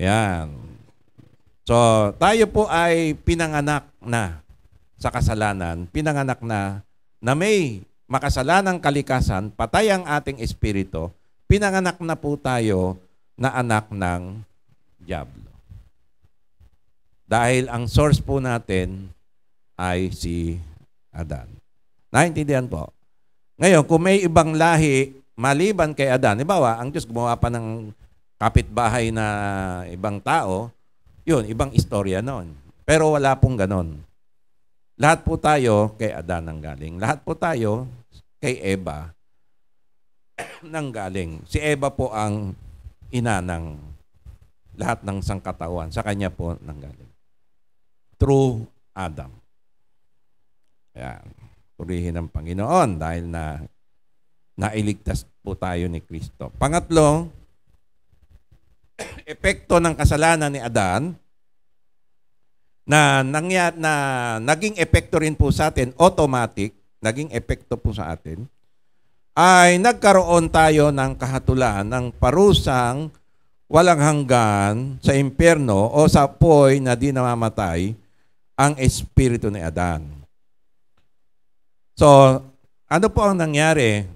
Ayan. So, tayo po ay pinanganak na sa kasalanan, pinanganak na may makasalanang kalikasan, patay ang ating espiritu, pinanganak na po tayo na anak ng diablo. Dahil ang source po natin ay si Adan. Naintindihan po? Ngayon, kung may ibang lahi maliban kay Adan, halimbawa, ang Diyos gumawa pa ng kapitbahay na ibang tao, yun, ibang istorya nun. Pero wala pong ganon. Lahat po tayo kay Adan ang galing. Lahat po tayo kay Eva nang galing. Si Eva po ang ina ng lahat ng sangkatawan. Sa kanya po nang galing. Through Adam. Ayan. Purihin ng Panginoon dahil nailigtas po tayo ni Kristo. Pangatlo, epekto ng kasalanan ni Adan na naging epekto rin po sa atin, automatic, naging epekto po sa atin, ay nagkaroon tayo ng kahatulan ng parusang walang hanggan sa impyerno o sa apoy na di namamatay ang espiritu ni Adan. So, ano po ang nangyari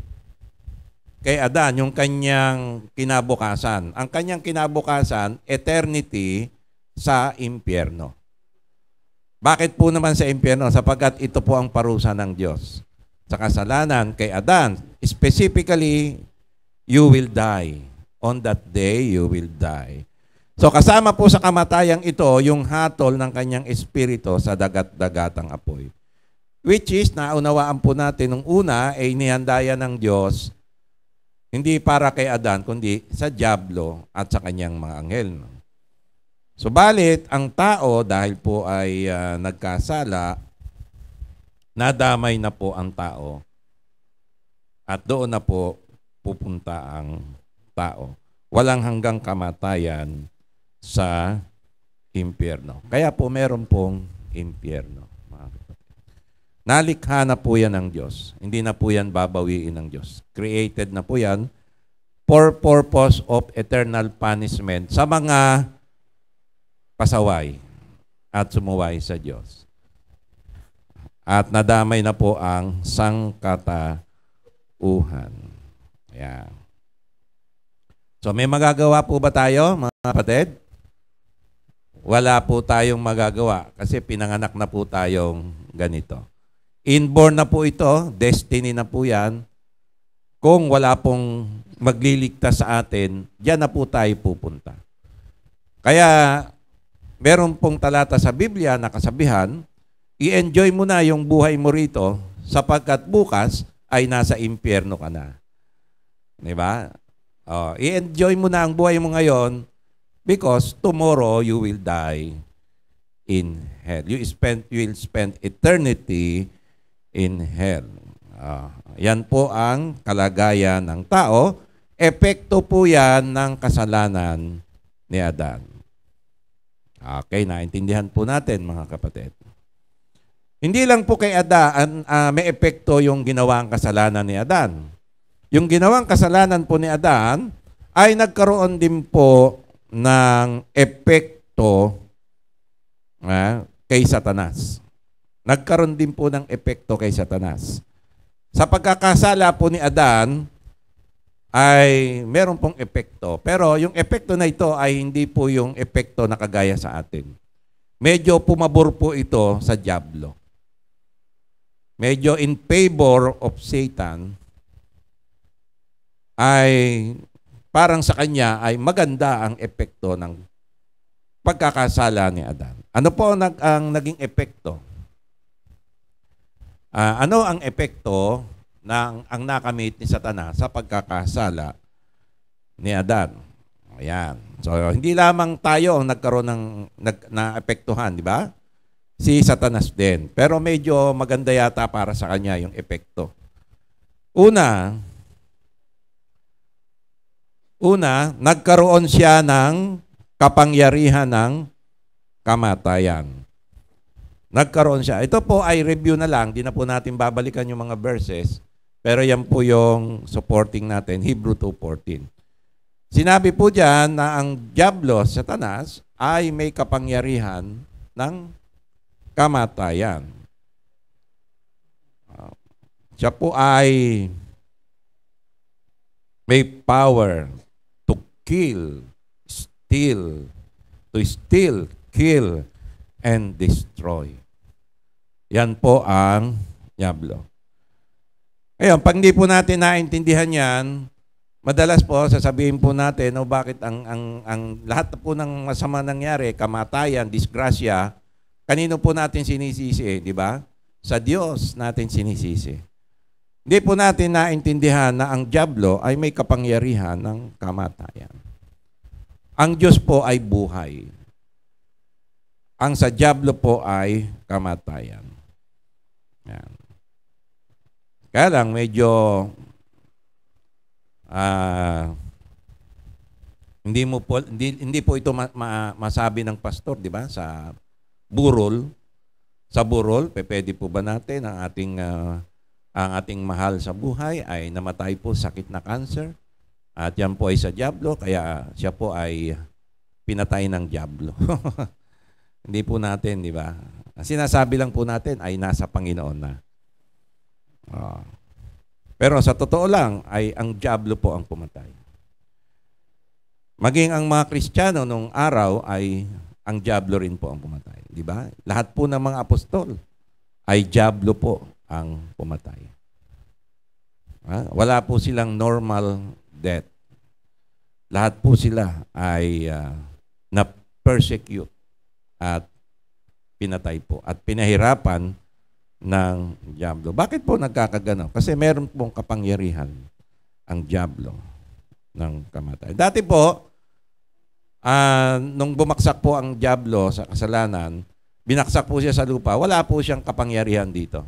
kay Adan, yung kanyang kinabukasan? Ang kanyang kinabukasan, eternity sa impyerno. Bakit po naman sa impyerno? Sapagkat ito po ang parusa ng Diyos. Sa kasalanan kay Adan, specifically, you will die. On that day, you will die. So kasama po sa kamatayang ito, yung hatol ng kanyang espiritu sa dagat-dagatang apoy. Which is, naunawaan po natin nung una, ay inihandaya ng Diyos hindi para kay Adan, kundi sa diablo at sa kanyang mga anghel. Subalit, ang tao, dahil po ay nagkasala, nadamay na po ang tao at doon na po pupunta ang tao. Walang hanggang kamatayan sa impyerno. Kaya po meron pong impyerno. Nalikha na po yan ng Diyos. Hindi na po yan babawiin ng Diyos. Created na po yan for purpose of eternal punishment sa mga pasaway at sumuway sa Diyos. At nadamay na po ang sangkatauhan. Ayan. So may magagawa po ba tayo, mga kapatid? Wala po tayong magagawa kasi pinanganak na po tayong ganito. Inborn na po ito, destiny na po yan. Kung wala pong magliligtas sa atin, diyan na po tayo pupunta. Kaya meron pong talata sa Biblia na kasabihan, i-enjoy mo na yung buhay mo rito sapagkat bukas ay nasa impyerno ka na. Diba? I-enjoy mo na ang buhay mo ngayon because tomorrow you will die in hell. You will spend eternity in hell. Yan po ang kalagayan ng tao. Epekto po yan ng kasalanan ni Adan. Okay, naintindihan po natin mga kapatid. Hindi lang po kay Adan may epekto yung ginawang kasalanan ni Adan. Yung ginawang kasalanan po ni Adan ay nagkaroon din po ng epekto kay Satanas. Nagkaroon din po ng epekto kay Satanas. Sa pagkakasala po ni Adan ay meron pong epekto. Pero yung epekto na ito ay hindi po yung epekto na kagaya sa atin. Medyo pumabor po ito sa dyablo. Medyo in favor of Satan ay parang sa kanya ay maganda ang epekto ng pagkakasala ni Adan. Ano po ang naging epekto? Ano ang epekto ng ang nakamit ni Satanas sa pagkakasala ni Adan? Ayan. So, hindi lamang tayo ang nagkaroon ng naapektuhan, di ba? Si Satanas din. Pero medyo maganda yata para sa kanya yung epekto. Una, nagkaroon siya ng kapangyarihan ng kamatayan. Nagkaroon siya. Ito po ay review na lang. Di na po natin babalikan yung mga verses. Pero yan po yung supporting natin. Hebrew 2:14. Sinabi po dyan na ang dyablo, Satanas, ay may kapangyarihan ng kamatayan. Siya po ay may power to kill, to steal, kill, and destroy. Yan po ang dyablo. Ngayon, pag hindi po natin naintindihan yan, madalas po sasabihin po natin, bakit ang lahat po ng masama nangyari, kamatayan, disgrasya, kanino po natin sinisisi, di ba? Sa Diyos natin sinisisi. Hindi po natin naintindihan na ang dyablo ay may kapangyarihan ng kamatayan. Ang Diyos po ay buhay. Ang sa dyablo po ay kamatayan. Yan. Kaya lang medyo hindi po ito masabi ng pastor, di ba? Sa burol, pwede po ba natin ang ating mahal sa buhay ay namatay po sakit na cancer at yan po ay sa dyablo kaya siya po ay pinatay ng dyablo. Hindi po natin, di ba? Sinasabi lang po natin ay nasa Panginoon na. Pero sa totoo lang ay ang dyablo po ang pumatay. Maging ang mga Kristiyano nung araw ay ang dyablo rin po ang pumatay, di ba? Lahat po ng mga apostol ay dyablo po ang pumatay. Wala po silang normal death. Lahat po sila ay na-persecute at pinatay po at pinahirapan ng dyablo. Bakit po nagkakagano? Kasi meron pong kapangyarihan ang dyablo ng kamatayan. Dati po, nung bumaksak po ang dyablo sa kasalanan, binaksak po siya sa lupa, wala po siyang kapangyarihan dito.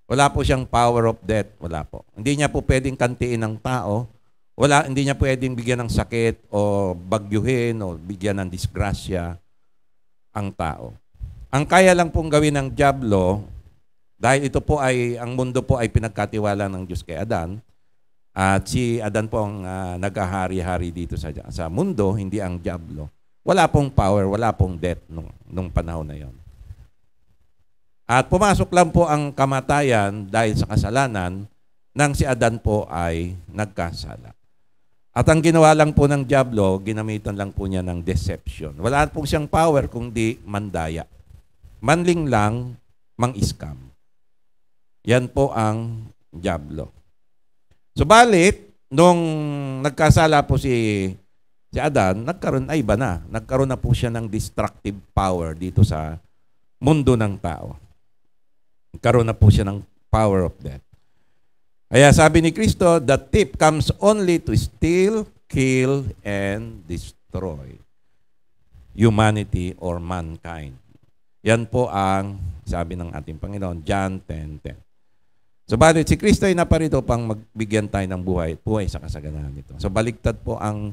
Wala po siyang power of death. Wala po. Hindi niya po pwedeng kantiin ng tao. Hindi niya pwedeng bigyan ng sakit o bagyuhin o bigyan ng disgrasya ang tao. Ang kaya lang pong gawin ng dyablo, dahil ito po ay, ang mundo po ay pinagkatiwala ng Diyos kay Adan, At si Adan po ang naghahari-hari dito sa mundo, hindi ang dyablo. Wala pong power, wala pong death nung panahon na yon. At pumasok lang po ang kamatayan dahil sa kasalanan nang si Adan po ay nagkasala. At ang ginawa lang po ng dyablo, ginamitan lang po niya ng deception. Wala pong siyang power kundi mandaya. Manling lang, mang-scam. Yan po ang dyablo. Subalit, nung nagkasala po si Adan, iba na. Nagkaroon na po siya ng destructive power dito sa mundo ng tao. Nagkaroon na po siya ng power of death. Kaya sabi ni Kristo, the thief comes only to steal, kill, and destroy humanity or mankind. Yan po ang sabi ng ating Panginoon, John 10:10. Subalit si Kristo ay naparito pang magbigyan tayo ng buhay sa kasaganahan nito. So baliktad po ang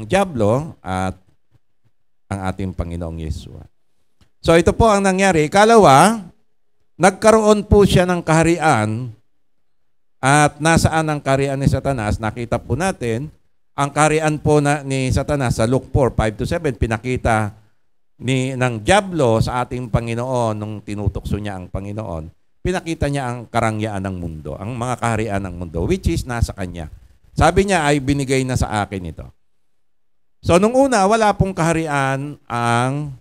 dyablo at ang ating Panginoong Yeshua. So ito po ang nangyari. Ikalawa, nagkaroon po siya ng kaharian. At nasaan ang kaharian ni Satanas? Nakita po natin, ang kaharian po ni Satanas sa Luke 4:5-7, pinakita ng dyablo sa ating Panginoon nung tinutokso niya ang Panginoon. Pinakita niya ang karangyaan ng mundo, ang mga kaharian ng mundo, which is nasa kanya. Sabi niya ay binigay na sa akin ito. So nung una, wala pong kaharian ang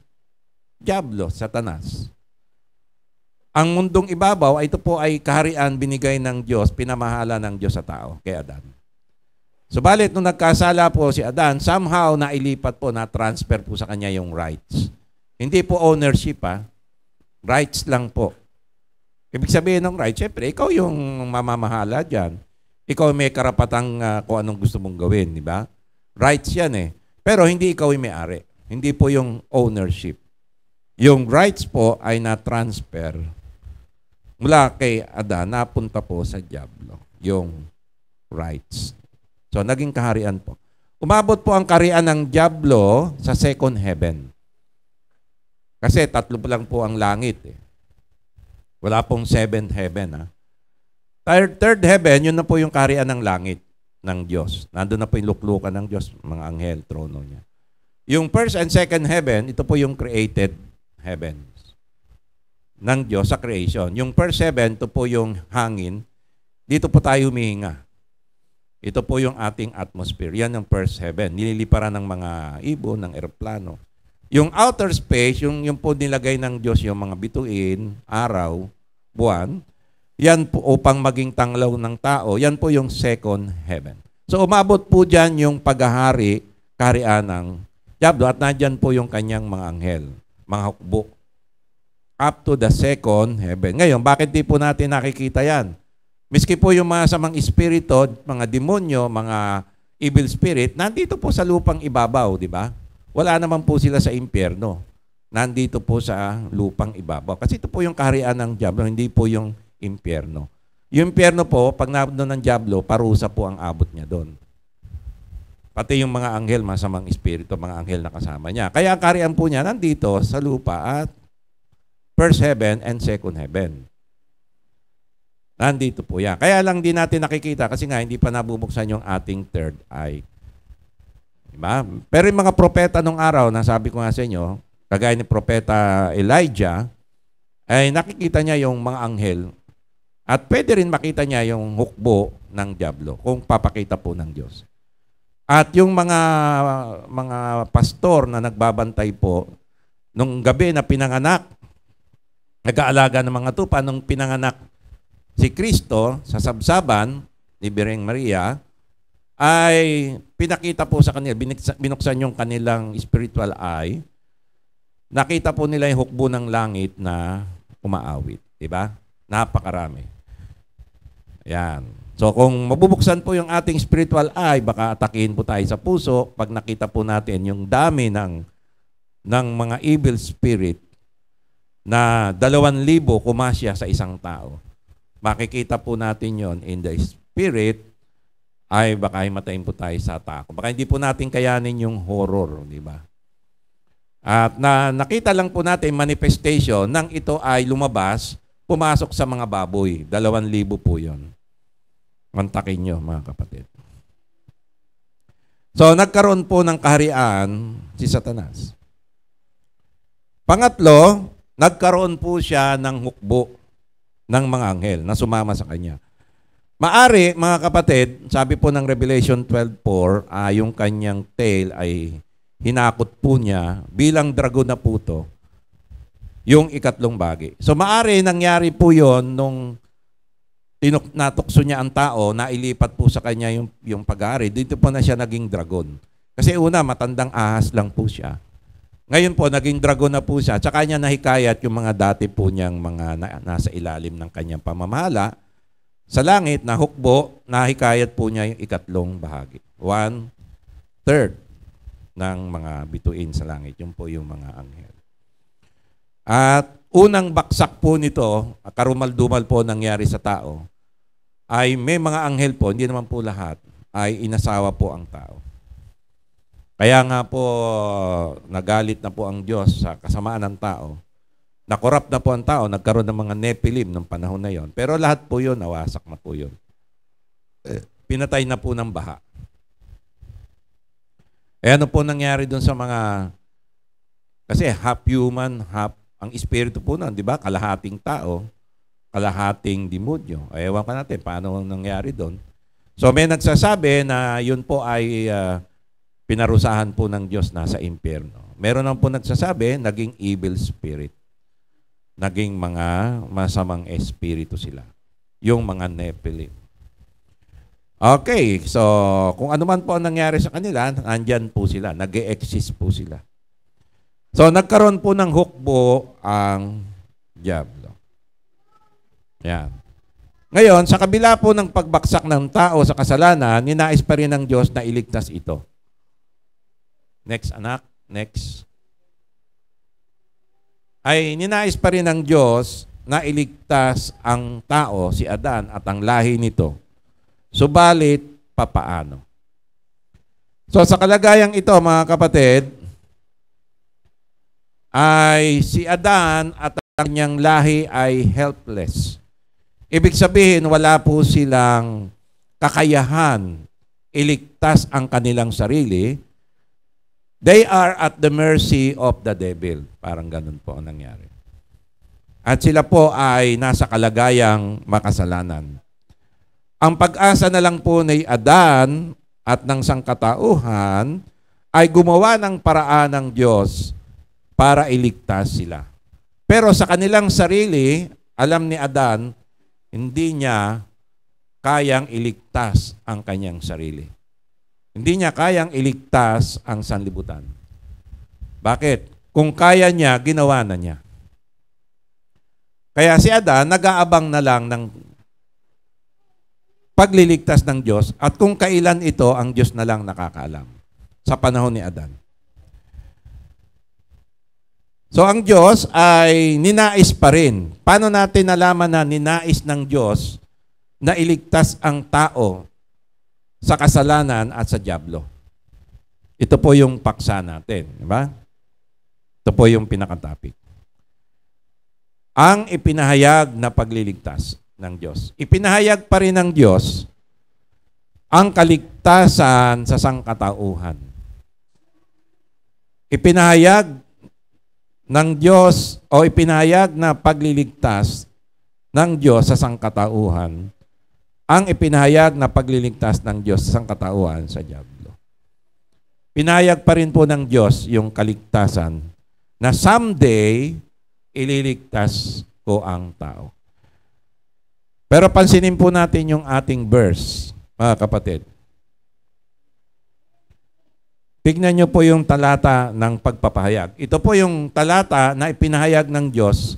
dyablo, Satanas. Ang mundong ibabaw, ito po ay kaharian binigay ng Diyos, pinamahala ng Diyos sa tao, kay Adan. Subalit, nung nagkasala po si Adan, somehow nailipat po, na-transfer po sa kanya yung rights. Hindi po ownership, rights lang po. Ibig sabihin ng rights, syempre, ikaw yung mamamahala dyan. Ikaw may karapatang kung anong gusto mong gawin, di ba? Rights yan eh. Pero hindi ikaw yung may-ari. Hindi po yung ownership. Yung rights po ay na-transfer mula kay Adan, napunta po sa dyablo, yung rights. So, naging kaharian po. Umabot po ang kaharian ng dyablo sa second heaven. Kasi 3 lang po ang langit. Wala pong 7th heaven. Third heaven, yun na po yung kaharian ng langit ng Diyos. Nandun na po yung luklukan ng Diyos, mga anghel, trono niya. Yung first and second heaven, ito po yung created heavens ng Diyos sa creation. Yung first heaven, ito po yung hangin. Dito po tayo humihinga. Ito po yung ating atmosphere. Yan yung first heaven. Nililiparan ng mga ibon, ng eroplano. Yung outer space, yung po nilagay ng Diyos, yung mga bituin, araw, buwan, yan po upang maging tanglaw ng tao, yan po yung second heaven. So umabot po dyan yung paghahari, kaharian ng dyablo, at nandyan po yung kanyang mga anghel, mga hukbo. Up to the second heaven. Ngayon, bakit di po natin nakikita yan? Miski po yung mga samang espiritu, mga demonyo, mga evil spirit, nandito po sa lupang ibabaw, di ba? Wala naman po sila sa impyerno. Nandito po sa lupang ibabaw. Kasi ito po yung kaharian ng dyablo, hindi po yung impyerno. Yung impyerno po, pag nabot ng dyablo, parusa po ang abot niya doon. Pati yung mga anghel, masamang espiritu, mga anghel na kasama niya. Kaya ang kaharian po niya nandito sa lupa at first heaven and second heaven. Nandito po yan. Kaya lang di natin nakikita kasi nga hindi pa nabubuksan yung ating third eye. Diba? Pero yung mga propeta nung araw, nasabi ko nga sa inyo, kagaya ni propeta Elijah, ay nakikita niya yung mga anghel at pwede rin makita niya yung hukbo ng dyablo kung papakita po ng Diyos. At yung mga pastor na nagbabantay po, nung gabi na pinanganak, nag-aalaga ng mga tupa, nung pinanganak si Kristo sa sabsaban ni Birheng Maria, ay pinakita po sa kanila, binuksan yung kanilang spiritual eye, nakita po nila yung hukbo ng langit na umaawit. Diba? Napakarami. Yan. So kung mabubuksan po yung ating spiritual eye, baka atakihin po tayo sa puso pag nakita po natin yung dami ng mga evil spirit na 2,000 kumasya sa isang tao. Makikita po natin yon in the spirit, ay baka himatayin po tayo sa atake. Baka hindi po natin kayanin yung horror, di ba? At nakita lang po natin manifestation nang ito ay lumabas, pumasok sa mga baboy. 2,000 po yon. Mantakin nyo, mga kapatid. So, nagkaroon po ng kaharian si Satanas. Pangatlo, nagkaroon po siya ng hukbo ng mga anghel na sumama sa kanya. Maari, mga kapatid, sabi po ng Revelation 12:4, yung kanyang tail ay hinakot po niya bilang dragon na puto, yung ikatlong bagi. So maari nangyari po yon nung natukso niya ang tao, nailipat po sa kanya yung pag-aari. Dito po na siya naging dragon. Kasi una, matandang ahas lang po siya. Ngayon po, naging dragon na po siya. Tsaka niya nahikayat yung mga dati po niyang mga nasa ilalim ng kanyang pamamahala. Sa langit, na hukbo, nahikayat po niya yung ikatlong bahagi. 1/3 ng mga bituin sa langit. Yun po yung mga anghel. At unang baksak po nito, karumal-dumal po nangyari sa tao, ay may mga anghel po, hindi naman po lahat, ay inasawa po ang tao. Kaya nga po, nagalit na po ang Diyos sa kasamaan ng tao. Nakorrupt na po ang tao, nagkaroon ng mga Nephilim ng panahon na yon. Pero lahat po yun, nawasak na po yun. Pinatay na po ng baha. Ano po nangyari dun sa mga, kasi half human, half, ang espiritu po nun, di ba? Kalahating tao, kalahating demonyo. Ewan ka natin, paano nangyari doon? So may nagsasabi na yun po ay pinarusahan po ng Diyos nasa impyerno. Meron naman po nagsasabi, naging evil spirit. Naging mga masamang espiritu sila. Yung mga Nephilim. Okay, so kung ano man po ang nangyari sa kanila, nandyan po sila, nag-e-exist po sila. So nagkaroon po ng hukbo ang diablo. Yan. Ngayon, sa kabila po ng pagbaksak ng tao sa kasalanan, ninais pa rin ng Diyos na iligtas ito. Next, anak. Next. Ay ninais pa rin ng Diyos na iligtas ang tao, si Adan, at ang lahi nito. Subalit, papaano? So sa kalagayang ito, mga kapatid, ay si Adan at ang kanyang lahi ay helpless. Ibig sabihin, wala po silang kakayahan iligtas ang kanilang sarili. They are at the mercy of the devil. Parang ganun po ang nangyari. At sila po ay nasa kalagayang makasalanan. Ang pag-asa na lang po ni Adan at ng sangkatauhan ay gumawa ng paraan ng Diyos para iligtas sila. Pero sa kanilang sarili, alam ni Adan, hindi niya kayang iligtas ang kanyang sarili. Hindi niya kayang iligtas ang sanlibutan. Bakit? Kung kaya niya, ginawa na niya. Kaya si Adan, nag-aabang na lang ng pagliligtas ng Diyos at kung kailan ito, ang Diyos na lang nakakaalam sa panahon ni Adan. So ang Diyos ay ninais pa rin. Paano natin nalaman na ninais ng Diyos na iligtas ang tao sa kasalanan at sa diablo? Ito po yung paksa natin, di ba? Ito po yung pinaka-topic. Ang ipinahayag na pagliligtas ng Diyos. Ipinahayag pa rin ng Diyos ang kaligtasan sa sangkatauhan. Ipinahayag ng Diyos o ipinahayag na pagliligtas ng Diyos sa sangkatauhan ang ipinahayag na pagliligtas ng Diyos sa sangkatauhan sa diablo. Pinahayag pa rin po ng Diyos yung kaligtasan na someday ililigtas ko ang tao. Pero pansinin po natin yung ating verse, mga kapatid. Tignan nyo po yung talata ng pagpapahayag. Ito po yung talata na ipinahayag ng Diyos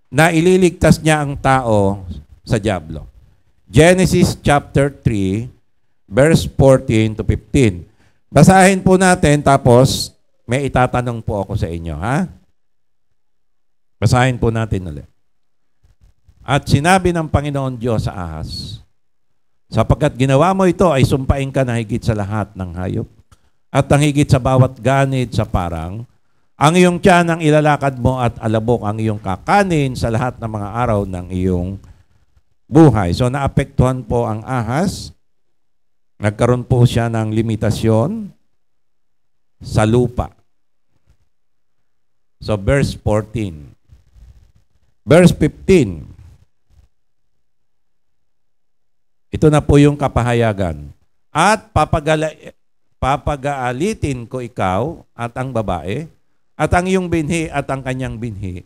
na ililigtas niya ang tao sa diablo. Genesis chapter 3, verse 14 to 15. Basahin po natin tapos may itatanong po ako sa inyo, ha? Basahin po natin ulit. At sinabi ng Panginoon Diyos sa ahas, sapagkat ginawa mo ito ay sumpain ka na higit sa lahat ng hayop at ang higit sa bawat ganid sa parang, ang iyong tiyan ang ilalakad mo at alabok ang iyong kakanin sa lahat ng mga araw ng iyong buhay. So naapektuhan po ang ahas. Nagkaroon po siya ng limitasyon sa lupa. So verse 14. Verse 15. Ito na po yung kapahayagan. At papagaalitin ko ikaw at ang babae, at ang iyong binhi at ang kanyang binhi.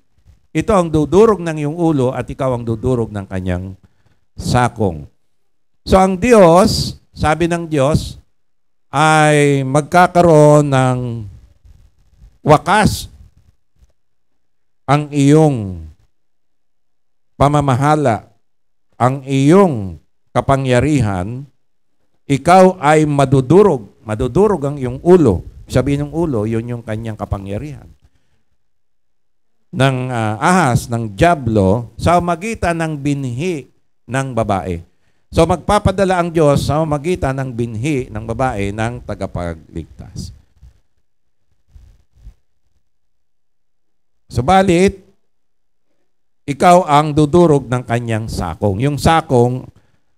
Ito ang dudurog ng iyong ulo at ikaw ang dudurog ng kanyang sakong. So ang Diyos, sabi ng Diyos, ay magkakaroon ng wakas ang iyong pamamahala, ang iyong kapangyarihan, ikaw ay madudurog. Madudurog ang iyong ulo. Sabihin ng ulo, yun yung kanyang kapangyarihan. Ng ahas, ng dyablo, sa magitan ng binhi ng babae. So magpapadala ang Diyos sa magitan ng binhi ng babae ng tagapagligtas. Subalit, ikaw ang dudurog ng kanyang sakong. Yung sakong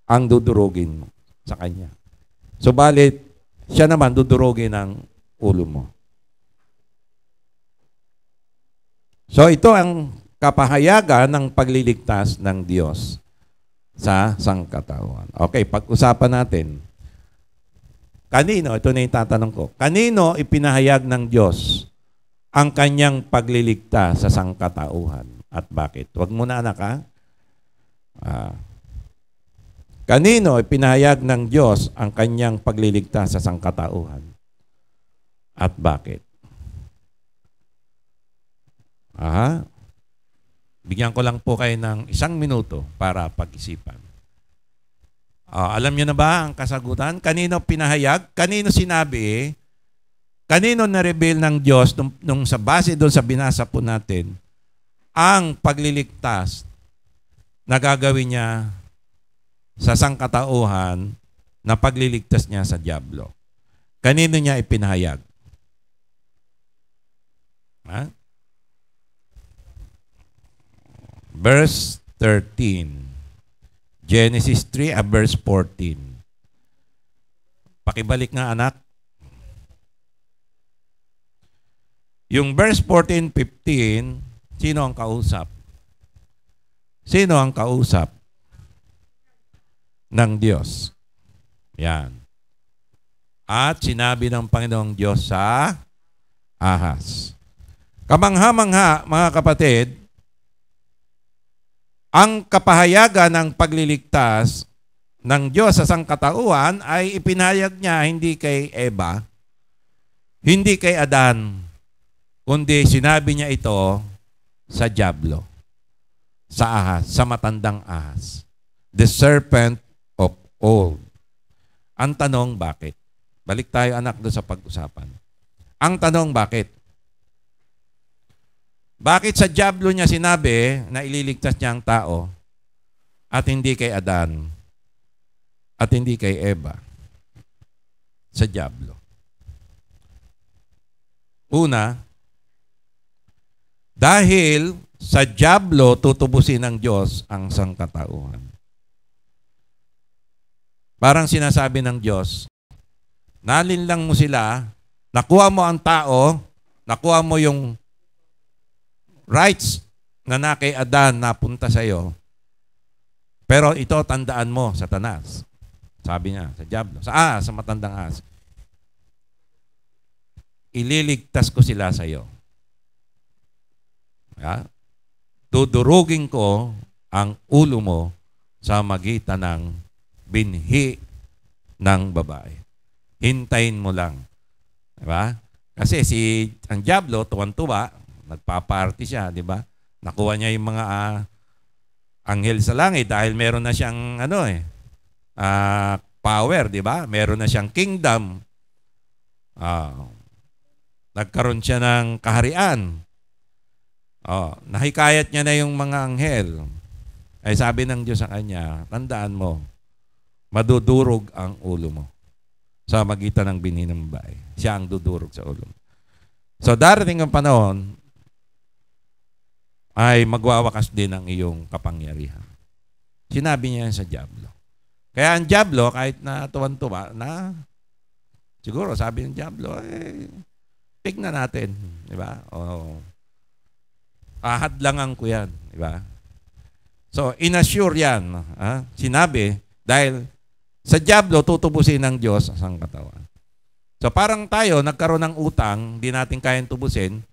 ang dudurugin mo sa kanya. Subalit, siya naman dudurugin ng ulo mo. So ito ang kapahayagan ng pagliligtas ng Diyos sa sangkatauhan. Okay, pag-usapan natin. Kanino, ito na yung tatanong ko, kanino ipinahayag ng Diyos ang kanyang pagliligtas sa sangkatauhan at bakit? Huwag mo na anak ha. Kanino ipinahayag ng Diyos ang kanyang pagliligtas sa sangkatauhan at bakit? Bigyan ko lang po kayo ng 1 minuto para pag-isipan. Alam niyo na ba ang kasagutan? Kanino pinahayag? Kanino sinabi? Kanino na-reveal ng Diyos nung sa base doon sa binasa po natin ang pagliligtas na gagawin niya sa sangkatauhan na pagliligtas niya sa dyablo? Kanino niya ipinahayag? Verse 13. Genesis 3 verse 14. Pakibalik nga anak. Yung verse 14, 15, sino ang kausap? Sino ang kausap ng Diyos? Yan. At sinabi ng Panginoong Diyos sa ahas. Kamangha-mangha, mga kapatid, ang kapahayagan ng pagliligtas ng Diyos sa sangkatauhan ay ipinahayag niya hindi kay Eva, hindi kay Adan, kundi sinabi niya ito sa dyablo, sa ahas, sa matandang ahas. The serpent of old. Ang tanong, bakit? Balik tayo anak doon sa pag-usapan. Ang tanong, bakit? Bakit sa dyablo niya sinabi na ililigtas niya ang tao at hindi kay Adan at hindi kay Eva? Sa dyablo. Una, dahil sa dyablo tutubusin ng Diyos ang sangkatauhan. Parang sinasabi ng Diyos, nalinlang mo sila, nakuha mo ang tao, nakuha mo yung rights na kay Adan napunta sa iyo. Pero ito tandaan mo, Satanas. Sabi niya sa dyablo, sa matandang ahas. Ililigtas ko sila sa iyo. Dudurugin ko ang ulo mo sa magitan ng binhi ng babae. Hintayin mo lang. Diba? Kasi ang dyablo, tuwan-tuwa, nagpa-party siya, di ba? Nakuha niya yung mga anghel sa langit dahil meron na siyang power, di ba? Meron na siyang kingdom. Nagkaroon siya ng kaharian. Nahikayat niya na yung mga anghel. Ay sabi ng Diyos sa kanya, tandaan mo, madudurog ang ulo mo sa magitan ng binhi ng babae. Siya ang dudurog sa ulo mo. So darating ang panahon, ay magwawakas din ang iyong kapangyarihan. Sinabi niya yan sa Diablo. Kaya ang Diablo, kahit na tuwan-tuwa, na siguro sabi ng Diablo, tignan natin. Di ba? Ahadlangan ko yan. Di ba? So, inassure yan. Sinabi, dahil sa Diablo, tutubusin ng Diyos ang sangkatawan. So, parang tayo, nagkaroon ng utang, di natin kayang tubusin.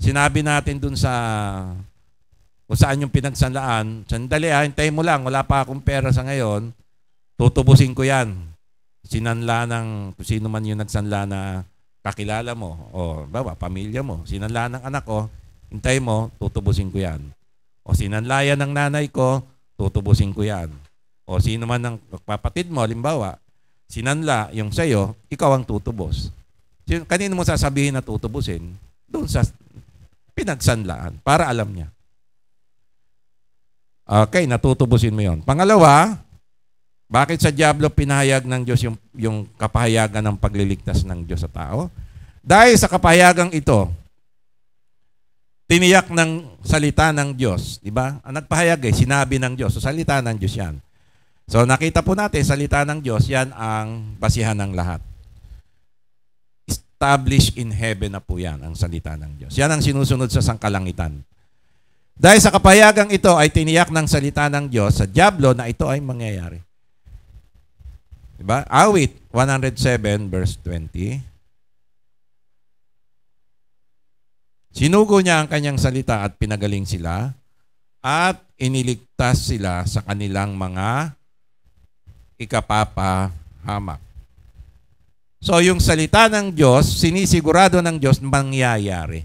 Sinabi natin dun sa kung saan yung pinagsanlaan, sandali hintayin mo lang, wala pa akong pera sa ngayon, tutubusin ko yan. Sinanla ng, kung sino man yung nagsanla na kakilala mo, o pamilya mo, sinanla ng anak ko, hintayin mo, tutubusin ko yan. O sinanlayan ng nanay ko, tutubusin ko yan. O sino man ng kapatid mo, halimbawa, sinanla yung sa'yo, ikaw ang tutubos. Kanino mo sasabihin na tutubusin? Doon sa pinagsanlaan, para alam niya. Okay, natutubusin mo yon. Pangalawa, bakit sa Diablo pinahayag ng Diyos yung kapahayagan ng pagliligtas ng Diyos sa tao? Dahil sa kapahayagang ito, tiniyak ng salita ng Diyos. Diba? Ang nagpahayag sinabi ng Diyos. So, salita ng Diyos yan. So, nakita po natin, salita ng Diyos, yan ang basihan ng lahat. Established in heaven na po yan, ang salita ng Diyos. Yan ang sinusunod sa sangkalangitan. Dahil sa kapahayagang ito ay tiniyak ng salita ng Diyos sa Diablo na ito ay mangyayari. Diba? Awit 107 verse 20. Sinugo niya ang kanyang salita at pinagaling sila at iniligtas sila sa kanilang mga ikapapahamak. So yung salita ng Diyos, sinisigurado ng Diyos mangyayari.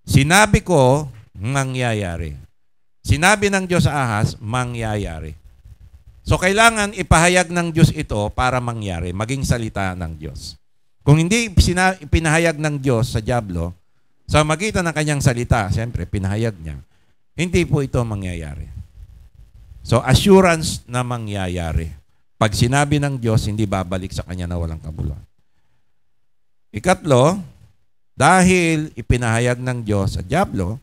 Sinabi ko, mangyayari. Sinabi ng Diyos sa Ahas, mangyayari. So kailangan ipahayag ng Diyos ito para mangyari, maging salita ng Diyos. Kung hindi pinahayag ng Diyos sa Diablo, sa magitan ng kanyang salita, siyempre pinahayag niya, hindi po ito mangyayari. So assurance na mangyayari. Pag sinabi ng Diyos, hindi babalik sa kanya na walang kabuluhan. Ikatlo, dahil ipinahayag ng Diyos sa Diablo,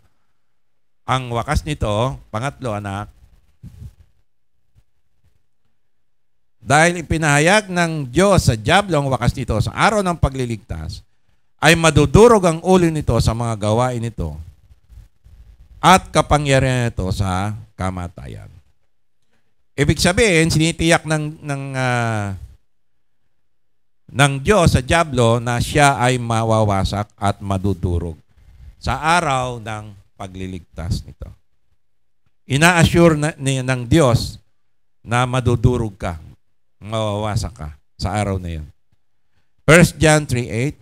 ang wakas nito, pangatlo anak, dahil ipinahayag ng Diyos sa Diablo ang wakas nito sa araw ng pagliligtas, ay madudurog ang ulo nito sa mga gawain nito at kapangyarihan nito sa kamatayan. Ibig sabihin, sinitiyak ng Diyos sa Diablo na siya ay mawawasak at madudurog sa araw ng pagliligtas nito. Ina-assure ng Diyos na madudurog ka, mawawasak ka sa araw na yun. 1 John 3:8,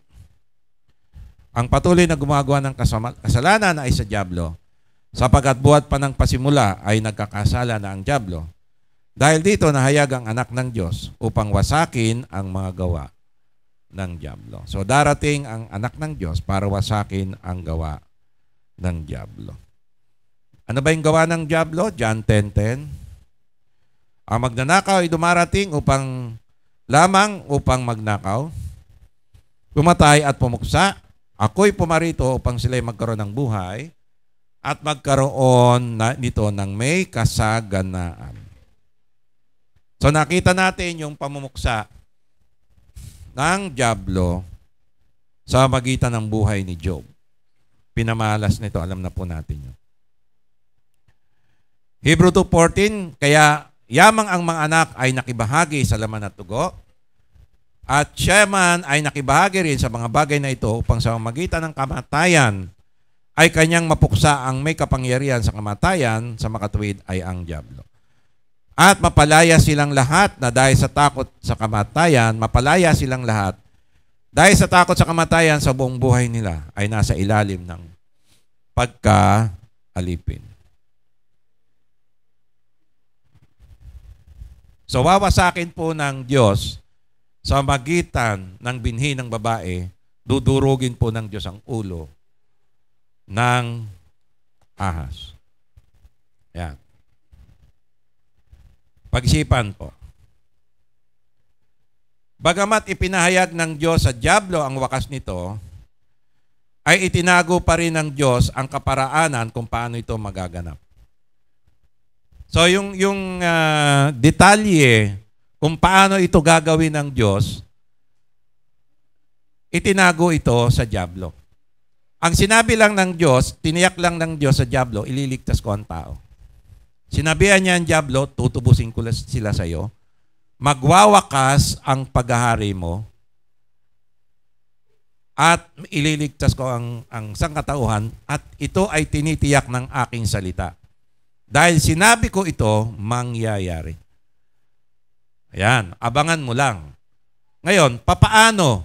ang patuloy na gumagawa ng kasalanan ay sa Diablo, sapagkat buhat pa ng pasimula ay nagkakasala na ang Diablo. Dahil dito nahayag ang anak ng Diyos upang wasakin ang mga gawa ng Diablo. So darating ang anak ng Diyos para wasakin ang gawa ng Diablo. Ano ba yung gawa ng Diablo? John 10:10. Ang magnanakaw ay dumarating upang magnakaw, pumatay at pumuksa. Ako'y pumarito upang sila'y magkaroon ng buhay at magkaroon nito ng may kasaganaan. So nakita natin yung pamumuksa ng Diablo sa magitan ng buhay ni Job. Pinamalas nito, alam na po natin yun. Hebrew 2:14, kaya yamang ang mga anak ay nakibahagi sa laman at dugo, at siya man ay nakibahagi rin sa mga bagay na ito upang sa magitan ng kamatayan ay kanyang mapuksa ang may kapangyarihan sa kamatayan, sa makatuwid ay ang Diablo. At mapalaya silang lahat na dahil sa takot sa kamatayan, mapalaya silang lahat dahil sa takot sa kamatayan sa buong buhay nila ay nasa ilalim ng pagkaalipin. So wawasakin po ng Diyos sa magitan ng binhi ng babae, dudurugin po ng Diyos ang ulo ng ahas. Yan. Pag-isipan po. Bagamat ipinahayag ng Diyos sa Diablo ang wakas nito, ay itinago pa rin ng Diyos ang kaparaanan kung paano ito magaganap. So yung detalye kung paano ito gagawin ng Diyos, itinago ito sa dyablo. Ang sinabi lang ng Diyos, tiniyak lang ng Diyos sa dyablo, ililigtas ko ang tao. Sinabihan niya ang dyablo, tutubusin ko sila sa iyo. Magwawakas ang paghahari mo at ililigtas ko ang sangkatauhan at ito ay tinitiyak ng aking salita. Dahil sinabi ko ito, mangyayari. Ayan, abangan mo lang. Ngayon, papaano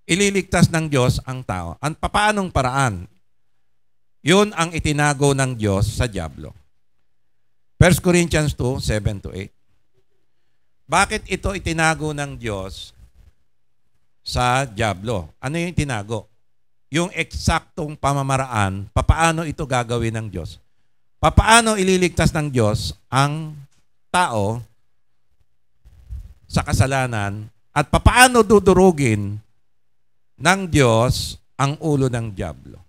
ililigtas ng Diyos ang tao? Papaanong paraan? Yun ang itinago ng Diyos sa dyablo. 1 Corinthians 2, 7-8. Bakit ito itinago ng Diyos sa dyablo? Ano yung itinago? Yung eksaktong pamamaraan, papaano ito gagawin ng Diyos? Papaano ililigtas ng Diyos ang tao sa kasalanan at papaano dudurugin ng Diyos ang ulo ng dyablo?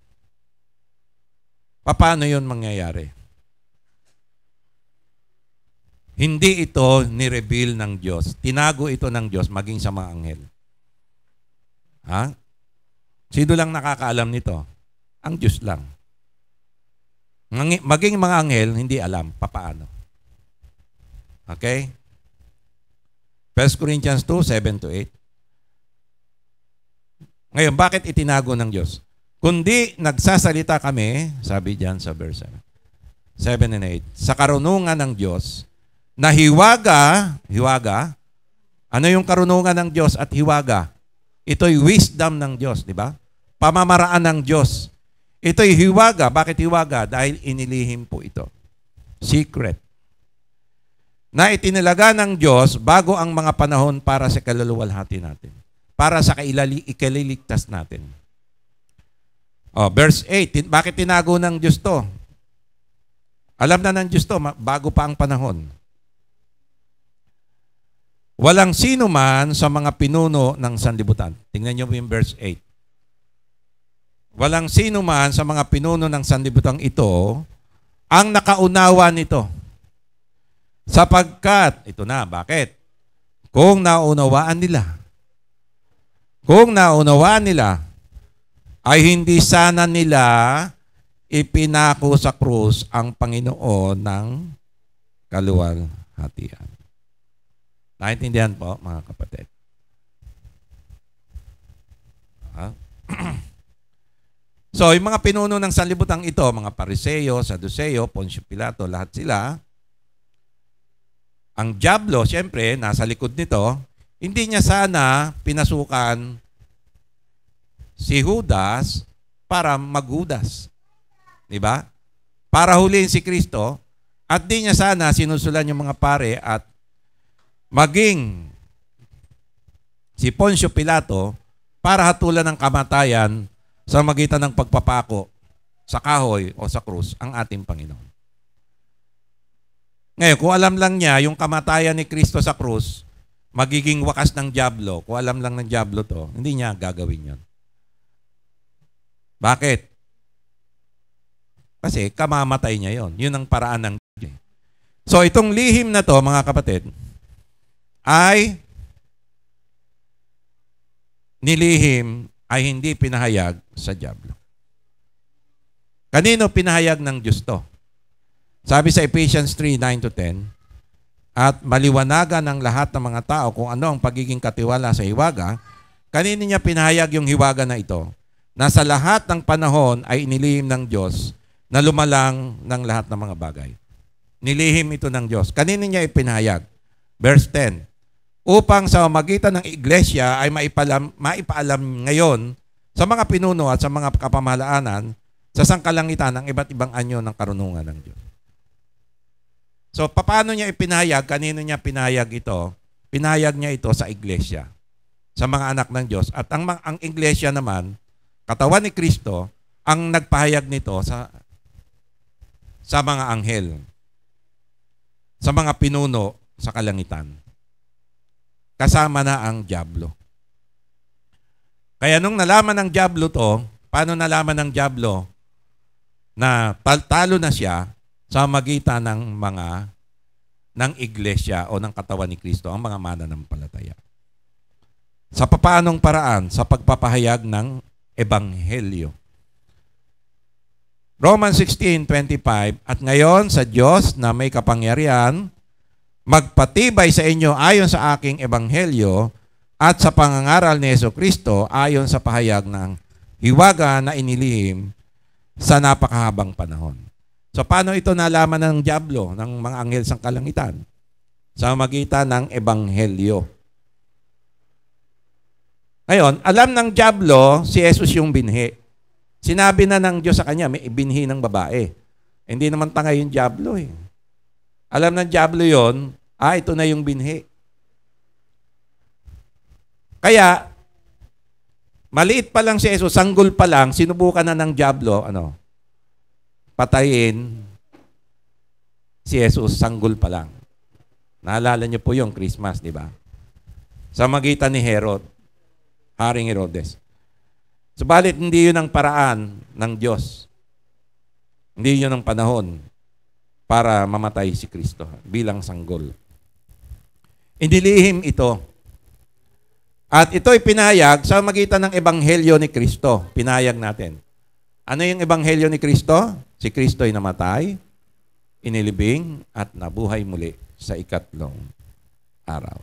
Paano yun mangyayari? Hindi ito ni-reveal ng Diyos. Tinago ito ng Diyos maging sa mga anghel. Ha? Sino lang nakakaalam nito? Ang Diyos lang. Maging mga anghel, hindi alam papaano. Okay? 1 Corinthians 2, 7-8. Ngayon, bakit itinago ng Diyos? Kundi nagsasalita kami, sabi diyan sa verse 7 and 8, sa karunungan ng Diyos, na hiwaga, ano yung karunungan ng Diyos at hiwaga? Ito'y wisdom ng Diyos, di ba? Pamamaraan ng Diyos. Ito'y hiwaga. Bakit hiwaga? Dahil inilihim po ito. Secret. Na itinilaga ng Diyos bago ang mga panahon para sa kaluluwalhati natin. Para sa ikaliligtas natin. Verse 8. Bakit tinago ng Diyos to? Alam na ng Diyos to, bago pa ang panahon. Walang sino man sa mga pinuno ng sanlibutan. Tingnan niyo po yung verse 8. Walang sino man sa mga pinuno ng sanlibutan ito ang nakaunawa nito. Sapagkat, ito na, bakit? Kung naunawaan nila, ay hindi sana nila ipinako sa krus ang Panginoon ng kaluwalhatian. Naintindihan po, mga kapatid? So, yung mga pinuno ng sanlibutan ito, mga Pariseo, Saduceo, Poncio Pilato, lahat sila, ang dyablo, siyempre, nasa likod nito, hindi niya sana pinasukan si Judas para maghudas. Diba? Para huliin si Kristo, at di niya sana sinusulan yung mga pare at maging si Poncio Pilato para hatulan ng kamatayan sa magitan ng pagpapako sa kahoy o sa krus ang ating Panginoon. Ngayon, kung alam lang niya yung kamatayan ni Kristo sa krus, magiging wakas ng dyablo, kung alam lang ng dyablo to, hindi niya gagawin yon. Bakit? Kasi kamamatay niya yon. Yun ang paraan ng Diyos. So, itong lihim na to, mga kapatid, ay nilihim ay hindi pinahayag sa dyablo. Kanino pinahayag ng Diyos to? Sabi sa Ephesians 3:9-10, at maliwanagan ng lahat ng mga tao kung ano ang pagiging katiwala sa hiwaga, kanino niya pinahayag yung hiwaga na ito? Na sa lahat ng panahon ay inilihim ng Diyos na lumalang ng lahat ng mga bagay. Nilihim ito ng Diyos. Kanino niya ipinahayag? Verse 10, upang sa magitan ng iglesia ay maipaalam ngayon sa mga pinuno at sa mga kapamahalaanan sa sangkalangitan ng iba't ibang anyo ng karunungan ng Diyos. So, paano niya ipinahayag? Kanino niya pinahayag ito? Pinahayag niya ito sa iglesia, sa mga anak ng Diyos. At ang iglesia naman, katawan ni Kristo, ang nagpahayag nito sa mga anghel, sa mga pinuno sa kalangitan. Kasama na ang dyablo. Kaya nung nalaman ng dyablo to, paano nalaman ng dyablo na talo na siya sa magitan ng iglesia o ng katawan ni Kristo, ang mga mananampalataya. Sa papaanong paraan? Sa pagpapahayag ng ebanghelyo. Romans 16:25, at ngayon sa Diyos na may kapangyarihan, magpatibay sa inyo ayon sa aking ebanghelyo at sa pangangaral ni Jesucristo ayon sa pahayag ng hiwaga na inilihim sa napakahabang panahon. So paano ito nalaman ng dyablo, ng mga anghel sa kalangitan? Sa magitan ng ebanghelyo. Ngayon, alam ng dyablo si Jesus yung binhi. Sinabi na ng Diyos sa kanya, may binhi ng babae. Hindi naman tanga yung dyablo eh. Alam ng dyablo yon, ito na yung binhi. Kaya, maliit pa lang si Jesus, sanggol pa lang, sinubukan na ng dyablo, patayin si Jesus, sanggol pa lang. Naalala niyo po yung Christmas, di ba? Sa magitan ni Herod, Haring Herodes. Subalit, hindi yun ang paraan ng Diyos. Hindi yun ang panahon para mamatay si Kristo bilang sanggol. Inilihim ito. At ito'y pinayag sa magitan ng ebanghelyo ni Kristo. Pinayag natin. Ano yung ebanghelyo ni Kristo? Si Kristo'y namatay, inilibing, at nabuhay muli sa ikatlong araw.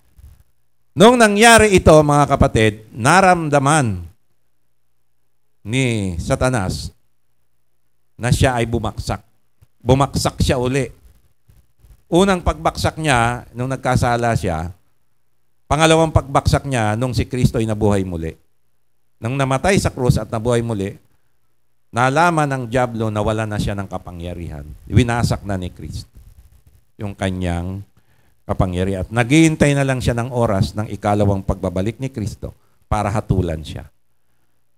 Noong nangyari ito, mga kapatid, naramdaman ni Satanas na siya ay bumaksak. Bumaksak siya uli. Unang pagbaksak niya, nung nagkasala siya, pangalawang pagbaksak niya, nung si Kristo ay nabuhay muli. Nang namatay sa krus at nabuhay muli, nalaman ng dyablo na wala na siya ng kapangyarihan. Winasak na ni Kristo yung kanyang kapangyarihan. At naghihintay na lang siya ng oras ng ikalawang pagbabalik ni Kristo para hatulan siya.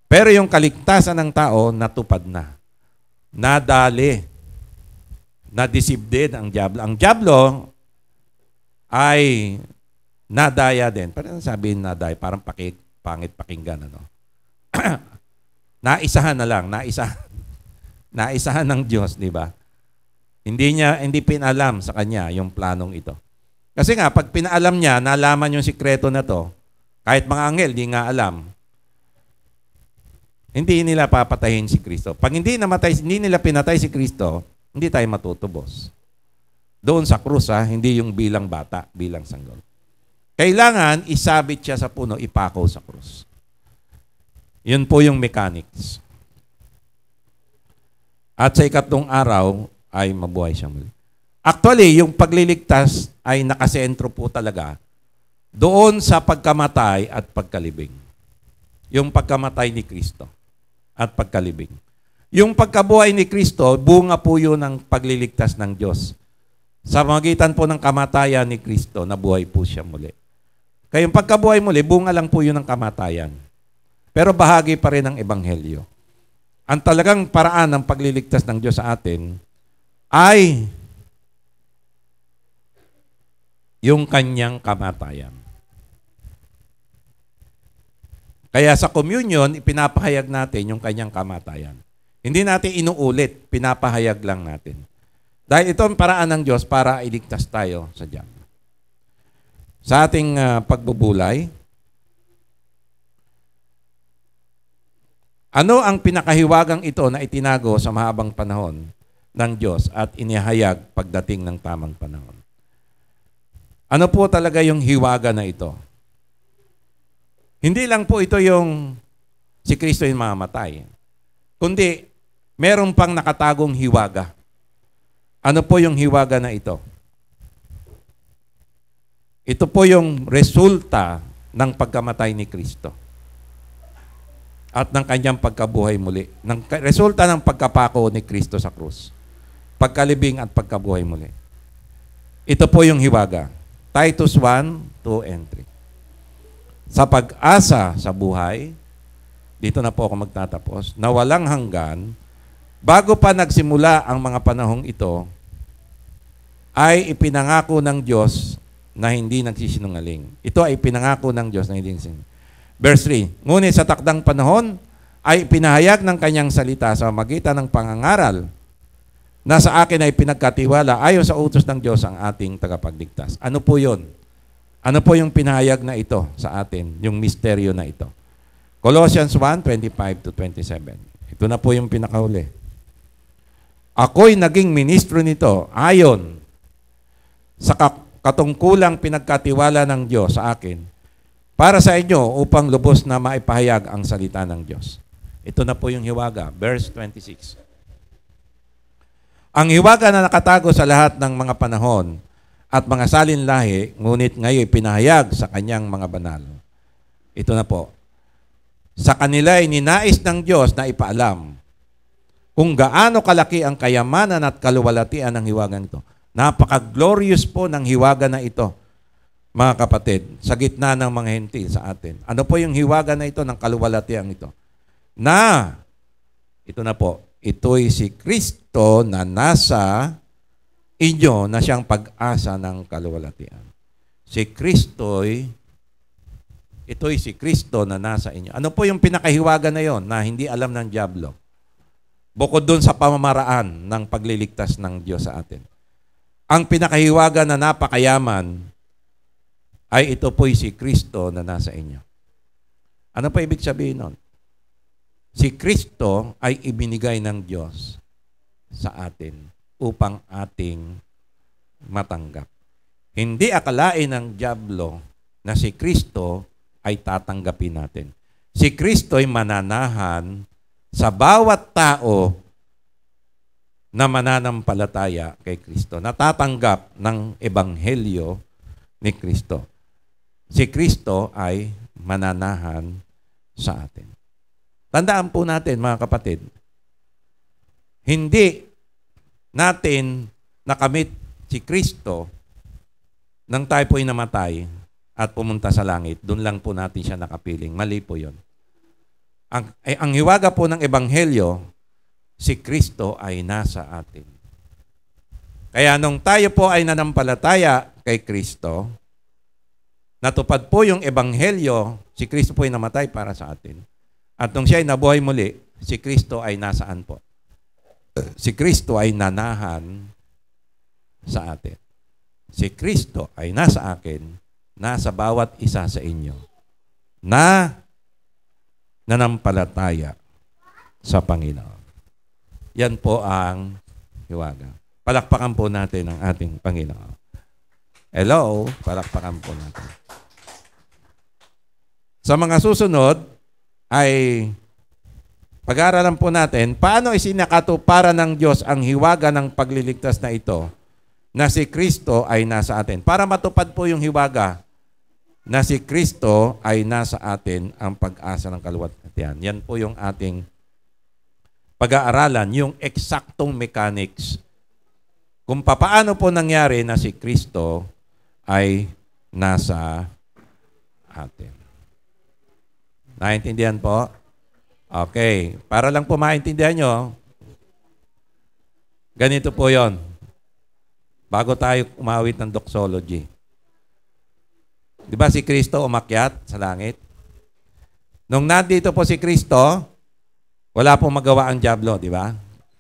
Pero yung kaligtasan ng tao, natupad na. Nadali. Na-deceive din ang dyablo. Ang dyablo ay nadaya din. Parang sabihin nadaya, parang pangit pakinggan. Naisahan na lang. Naisahan ng Diyos, di ba? Hindi pinalam sa kanya yung planong ito. Kasi nga, pag pinaalam niya, nalaman yung sikreto na to, kahit mga anghel, di nga alam, hindi nila papatayin si Kristo. Pag hindi nila pinatay si Kristo, hindi tayo matutubos. Doon sa krus, hindi yung bilang bata, bilang sanggol. Kailangan isabit siya sa puno, ipakaw sa krus. Yun po yung mechanics. At sa ikatlong araw, ay mabuhay siya muli. Actually, yung pagliligtas ay nakasentro po talaga doon sa pagkamatay at pagkalibing. Yung pagkamatay ni Kristo at pagkalibing. Yung pagkabuhay ni Kristo, bunga po yun ng pagliligtas ng Diyos. Sa magitan po ng kamatayan ni Kristo, nabuhay po siya muli. Kaya yung pagkabuhay muli, bunga lang po yun ng kamatayan. Pero bahagi pa rin ng ebanghelyo. Ang talagang paraan ng pagliligtas ng Diyos sa atin ay yung kanyang kamatayan. Kaya sa communion, ipinapahayag natin yung kanyang kamatayan. Hindi natin inuulit, pinapahayag lang natin. Dahil ito ang paraan ng Diyos para iligtas tayo sa dyablo. Sa ating pagbubulay, ano ang pinakahiwagang ito na itinago sa mahabang panahon ng Diyos at inihayag pagdating ng tamang panahon? Ano po talaga yung hiwaga na ito? Hindi lang po ito yung si Kristo yung mamamatay, kundi meron pang nakatagong hiwaga. Ano po yung hiwaga na ito? Ito po yung resulta ng pagkamatay ni Kristo at ng kanyang pagkabuhay muli. Resulta ng pagkapako ni Kristo sa krus. Pagkalibing at pagkabuhay muli. Ito po yung hiwaga. Titus 1, 2, and 3. Sa pag-asa sa buhay, dito na po ako magtatapos, na walang hanggan, bago pa nagsimula ang mga panahong ito, ay ipinangako ng Diyos na hindi nagsisinungaling. Ito ay ipinangako ng Diyos na hindi nagsisinungaling. Verse 3, ngunit sa takdang panahon ay pinahayag ng kanyang salita sa magitan ng pangangaral na sa akin ay pinagkatiwala ayon sa utos ng Diyos ang ating tagapagligtas. Ano po yun? Ano po yung pinahayag na ito sa atin, yung misteryo na ito? Colossians 1:25-27. Ito na po yung pinakahuli. Ako'y naging ministro nito ayon sa katungkulang pinagkatiwala ng Diyos sa akin para sa inyo upang lubos na maipahayag ang salita ng Diyos. Ito na po yung hiwaga, verse 26. Ang hiwaga na nakatago sa lahat ng mga panahon at mga salinlahi, ngunit ngayon pinahayag sa kanyang mga banal. Ito na po. Sa kanila ay ninais ng Diyos na ipaalam kung gaano kalaki ang kayamanan at kaluwalhatian ng hiwagang ito. Napaka-glorious po ng hiwaga na ito, mga kapatid, sa gitna ng mga hentil sa atin. Ano po yung hiwaga na ito ng kaluwalhatian ito? Na, ito na po, ito'y si Kristo na nasa inyo na siyang pag-asa ng kaluwalhatian. Ito'y si Kristo na nasa inyo. Ano po yung pinakahiwaga na yon na hindi alam ng dyablo? Bukod dun sa pamamaraan ng pagliligtas ng Diyos sa atin. Ang pinakahiwaga na napakayaman ay ito po'y si Kristo na nasa inyo. Ano pa ibig sabihin nun? Si Kristo ay ibinigay ng Diyos sa atin upang ating matanggap. Hindi akalain ng dyablo na si Kristo ay tatanggapin natin. Si Kristo ay mananahan sa bawat tao na mananampalataya kay Kristo, natatanggap ng ebanghelyo ni Kristo. Si Kristo ay mananahan sa atin. Tandaan po natin, mga kapatid, hindi natin nakamit si Kristo nang tayo po'y namatay at pumunta sa langit. Doon lang po natin siya nakapiling. Mali po yun. Ang hiwaga po ng ebanghelyo, si Kristo ay nasa atin. Kaya nung tayo po ay nanampalataya kay Kristo, natupad po yung ebanghelyo, si Kristo po ay namatay para sa atin. At nung siya ay nabuhay muli, si Kristo ay nasaan po? Si Kristo ay nanahan sa atin. Si Kristo ay nasa akin, nasa bawat isa sa inyo, na nanampalataya sa Panginoon. Yan po ang hiwaga. Palakpakan po natin ang ating Panginoon. Hello, palakpakan po natin. Sa mga susunod, ay pag-aaralan po natin paano isinakatuparan ng Diyos ang hiwaga ng pagliligtas na ito na si Kristo ay nasa atin. Para matupad po yung hiwaga na si Kristo ay nasa atin ang pag-asa ng kaluwalhatian. Yan po yung ating pag-aaralan, yung eksaktong mechanics kung paano po nangyari na si Kristo ay nasa atin. Naintindihan po? Okay. Para lang po maintindihan nyo, ganito po yon. Bago tayo umawit ng doxology. Di ba si Kristo umakyat sa langit? Nung nandito po si Kristo, wala pong magawa ang dyablo, di ba?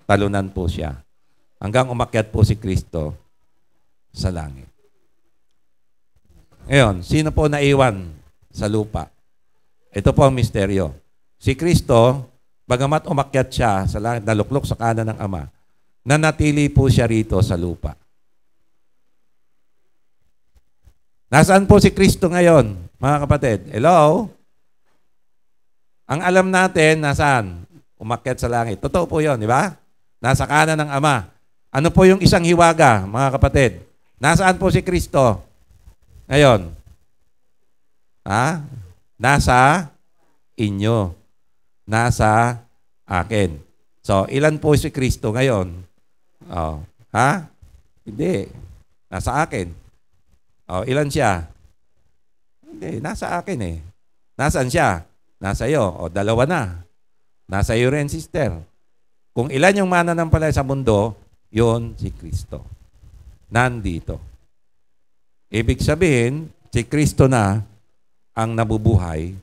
Talunan po siya. Hanggang umakyat po si Kristo sa langit. Ngayon, sino po naiwan sa lupa? Ito po ang misteryo. Si Kristo, bagamat umakyat siya sa langit, naluklok sa kanan ng Ama, nanatili po siya rito sa lupa. Nasaan po si Kristo ngayon, mga kapatid? Hello? Ang alam natin, nasaan? Umakyat sa langit. Totoo po yun, di ba? Nasa kanan ng Ama. Ano po yung isang hiwaga, mga kapatid? Nasaan po si Kristo ngayon? Ha? Nasa inyo. Nasa akin. So, ilan po si Kristo ngayon? Oh. Ha? Hindi. Nasa akin. Oh, ilan siya? Hindi, nasa akin eh. Nasaan siya? Nasa iyo. O, dalawa na. Nasa iyo rin, sister. Kung ilan yung mananampalataya sa mundo, yon si Kristo. Nandito. Ibig sabihin, si Kristo na ang nabubuhay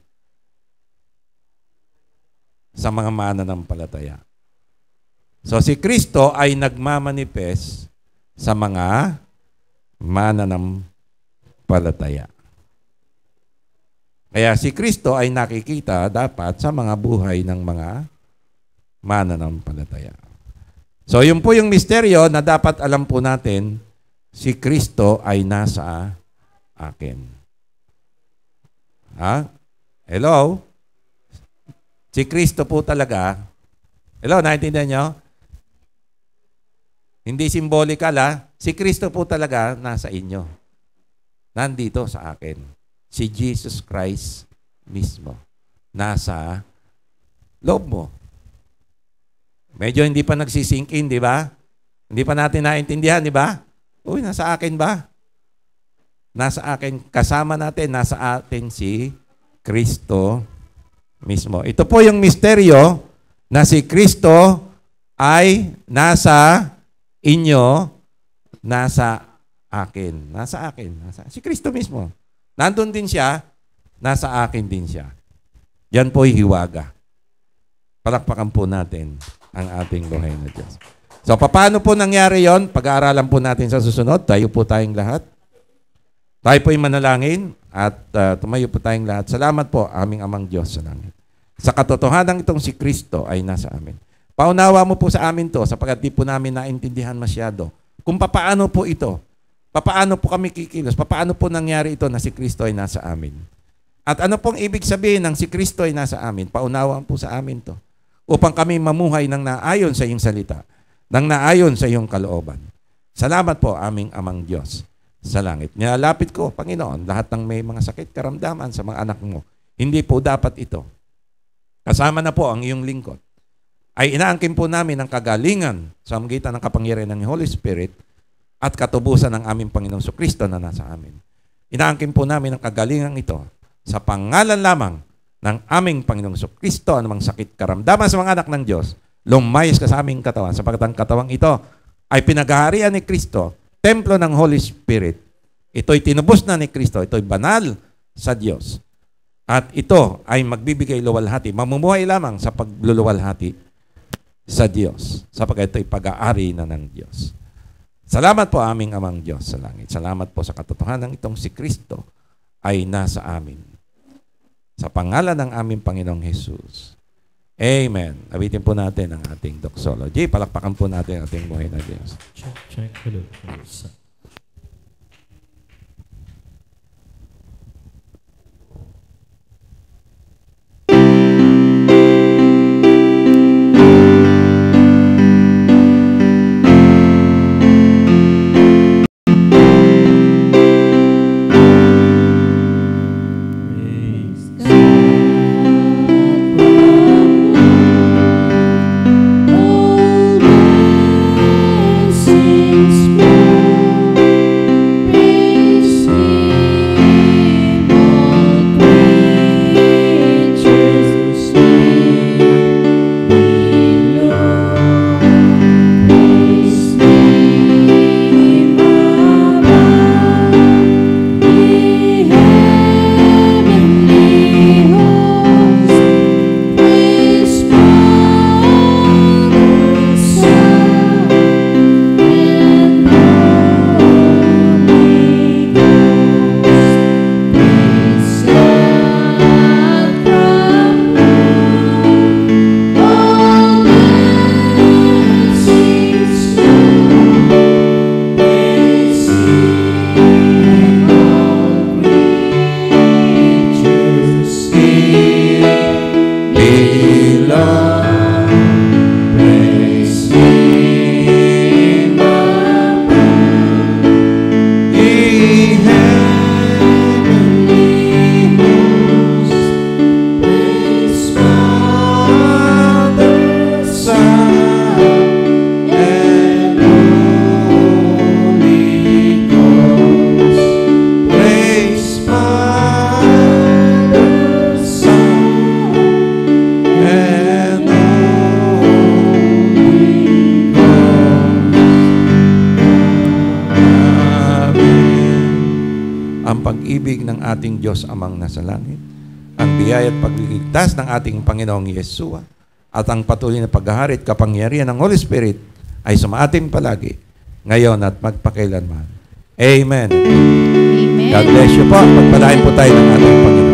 sa mga mananampalataya So si Kristo ay nagmamanifest sa mga mananampalataya. Kaya si Kristo ay nakikita dapat sa mga buhay ng mga mananampalataya. So yun po yung misteryo na dapat alam po natin, si Kristo ay nasa akin. Ha? Hello? Si Kristo po talaga. Hello, naintindihan nyo? Hindi symbolical ha. Si Kristo po talaga nasa inyo. Nandito sa akin. Si Jesus Christ mismo. Nasa loob mo. Medyo hindi pa nagsisink in, di ba? Hindi pa natin naintindihan, di ba? Uy, nasa akin ba? Nasa akin. Kasama natin, nasa atin si Kristo mismo. Ito po yung misteryo na si Kristo ay nasa inyo, nasa akin. Nasa akin. Si Kristo mismo. Nandun din siya, nasa akin din siya. Yan po'y hiwaga. Palakpakan po natin ang ating buhay na Diyos. So, paano po nangyari yon? Pag-aaralan po natin sa susunod. Tayo po tayong lahat. Tayo po'y manalangin at tumayo po tayong lahat. Salamat po, aming Amang Diyos sa langit. Sa katotohanan itong si Kristo ay nasa amin. Paunawa mo po sa amin to sapagkat di po namin naintindihan masyado kung papaano po ito. Papaano po kami kikilos? Papaano po nangyari ito na si Kristo ay nasa amin? At ano pong ibig sabihin ng si Kristo ay nasa amin? Paunawaan po sa amin to. Upang kami mamuhay ng naayon sa iyong salita, ng naayon sa iyong kalooban. Salamat po aming Amang Diyos sa langit. Nilalapit ko, Panginoon, lahat ng may mga sakit, karamdaman sa mga anak mo. Hindi po dapat ito. Kasama na po ang iyong lingkod. Ay inaangkin po namin ang kagalingan sa magitan ng kapangyarihan ng Holy Spirit at katubusan ng aming Panginoong Kristo na nasa amin. Inaangkin po namin ang kagalingan ito sa pangalan lamang ng aming Panginoong Kristo, anumang sakit, karamdaman sa mga anak ng Diyos, lumayas ka sa aming katawan, sapagkat ang katawang ito ay pinagaharian ni Kristo, templo ng Holy Spirit. Ito'y tinubos na ni Kristo, ito'y banal sa Diyos. At ito ay magbibigay luwalhati, mamumuhay lamang sa pagluluwalhati sa Diyos, sapagkat ito'y pag-aari na ng Diyos. Salamat po aming Amang Diyos sa langit. Salamat po sa katotohanan itong si Kristo ay nasa amin. Sa pangalan ng aming Panginoong Jesus. Amen. Awitin po natin ang ating doxology. Palakpakan po natin ang ating buhay na Diyos. Check. Hello. pag-ibig ng ating Diyos Amang nasa langit, ang biyaya at pagliligtas ng ating Panginoong Yeshua, at ang patuloy na paghaharit, kapangyarihan ng Holy Spirit ay sumaatin palagi, ngayon at magpakailanman. Amen. Amen. God bless you po. Pagpalain po tayo ng ating Panginoon.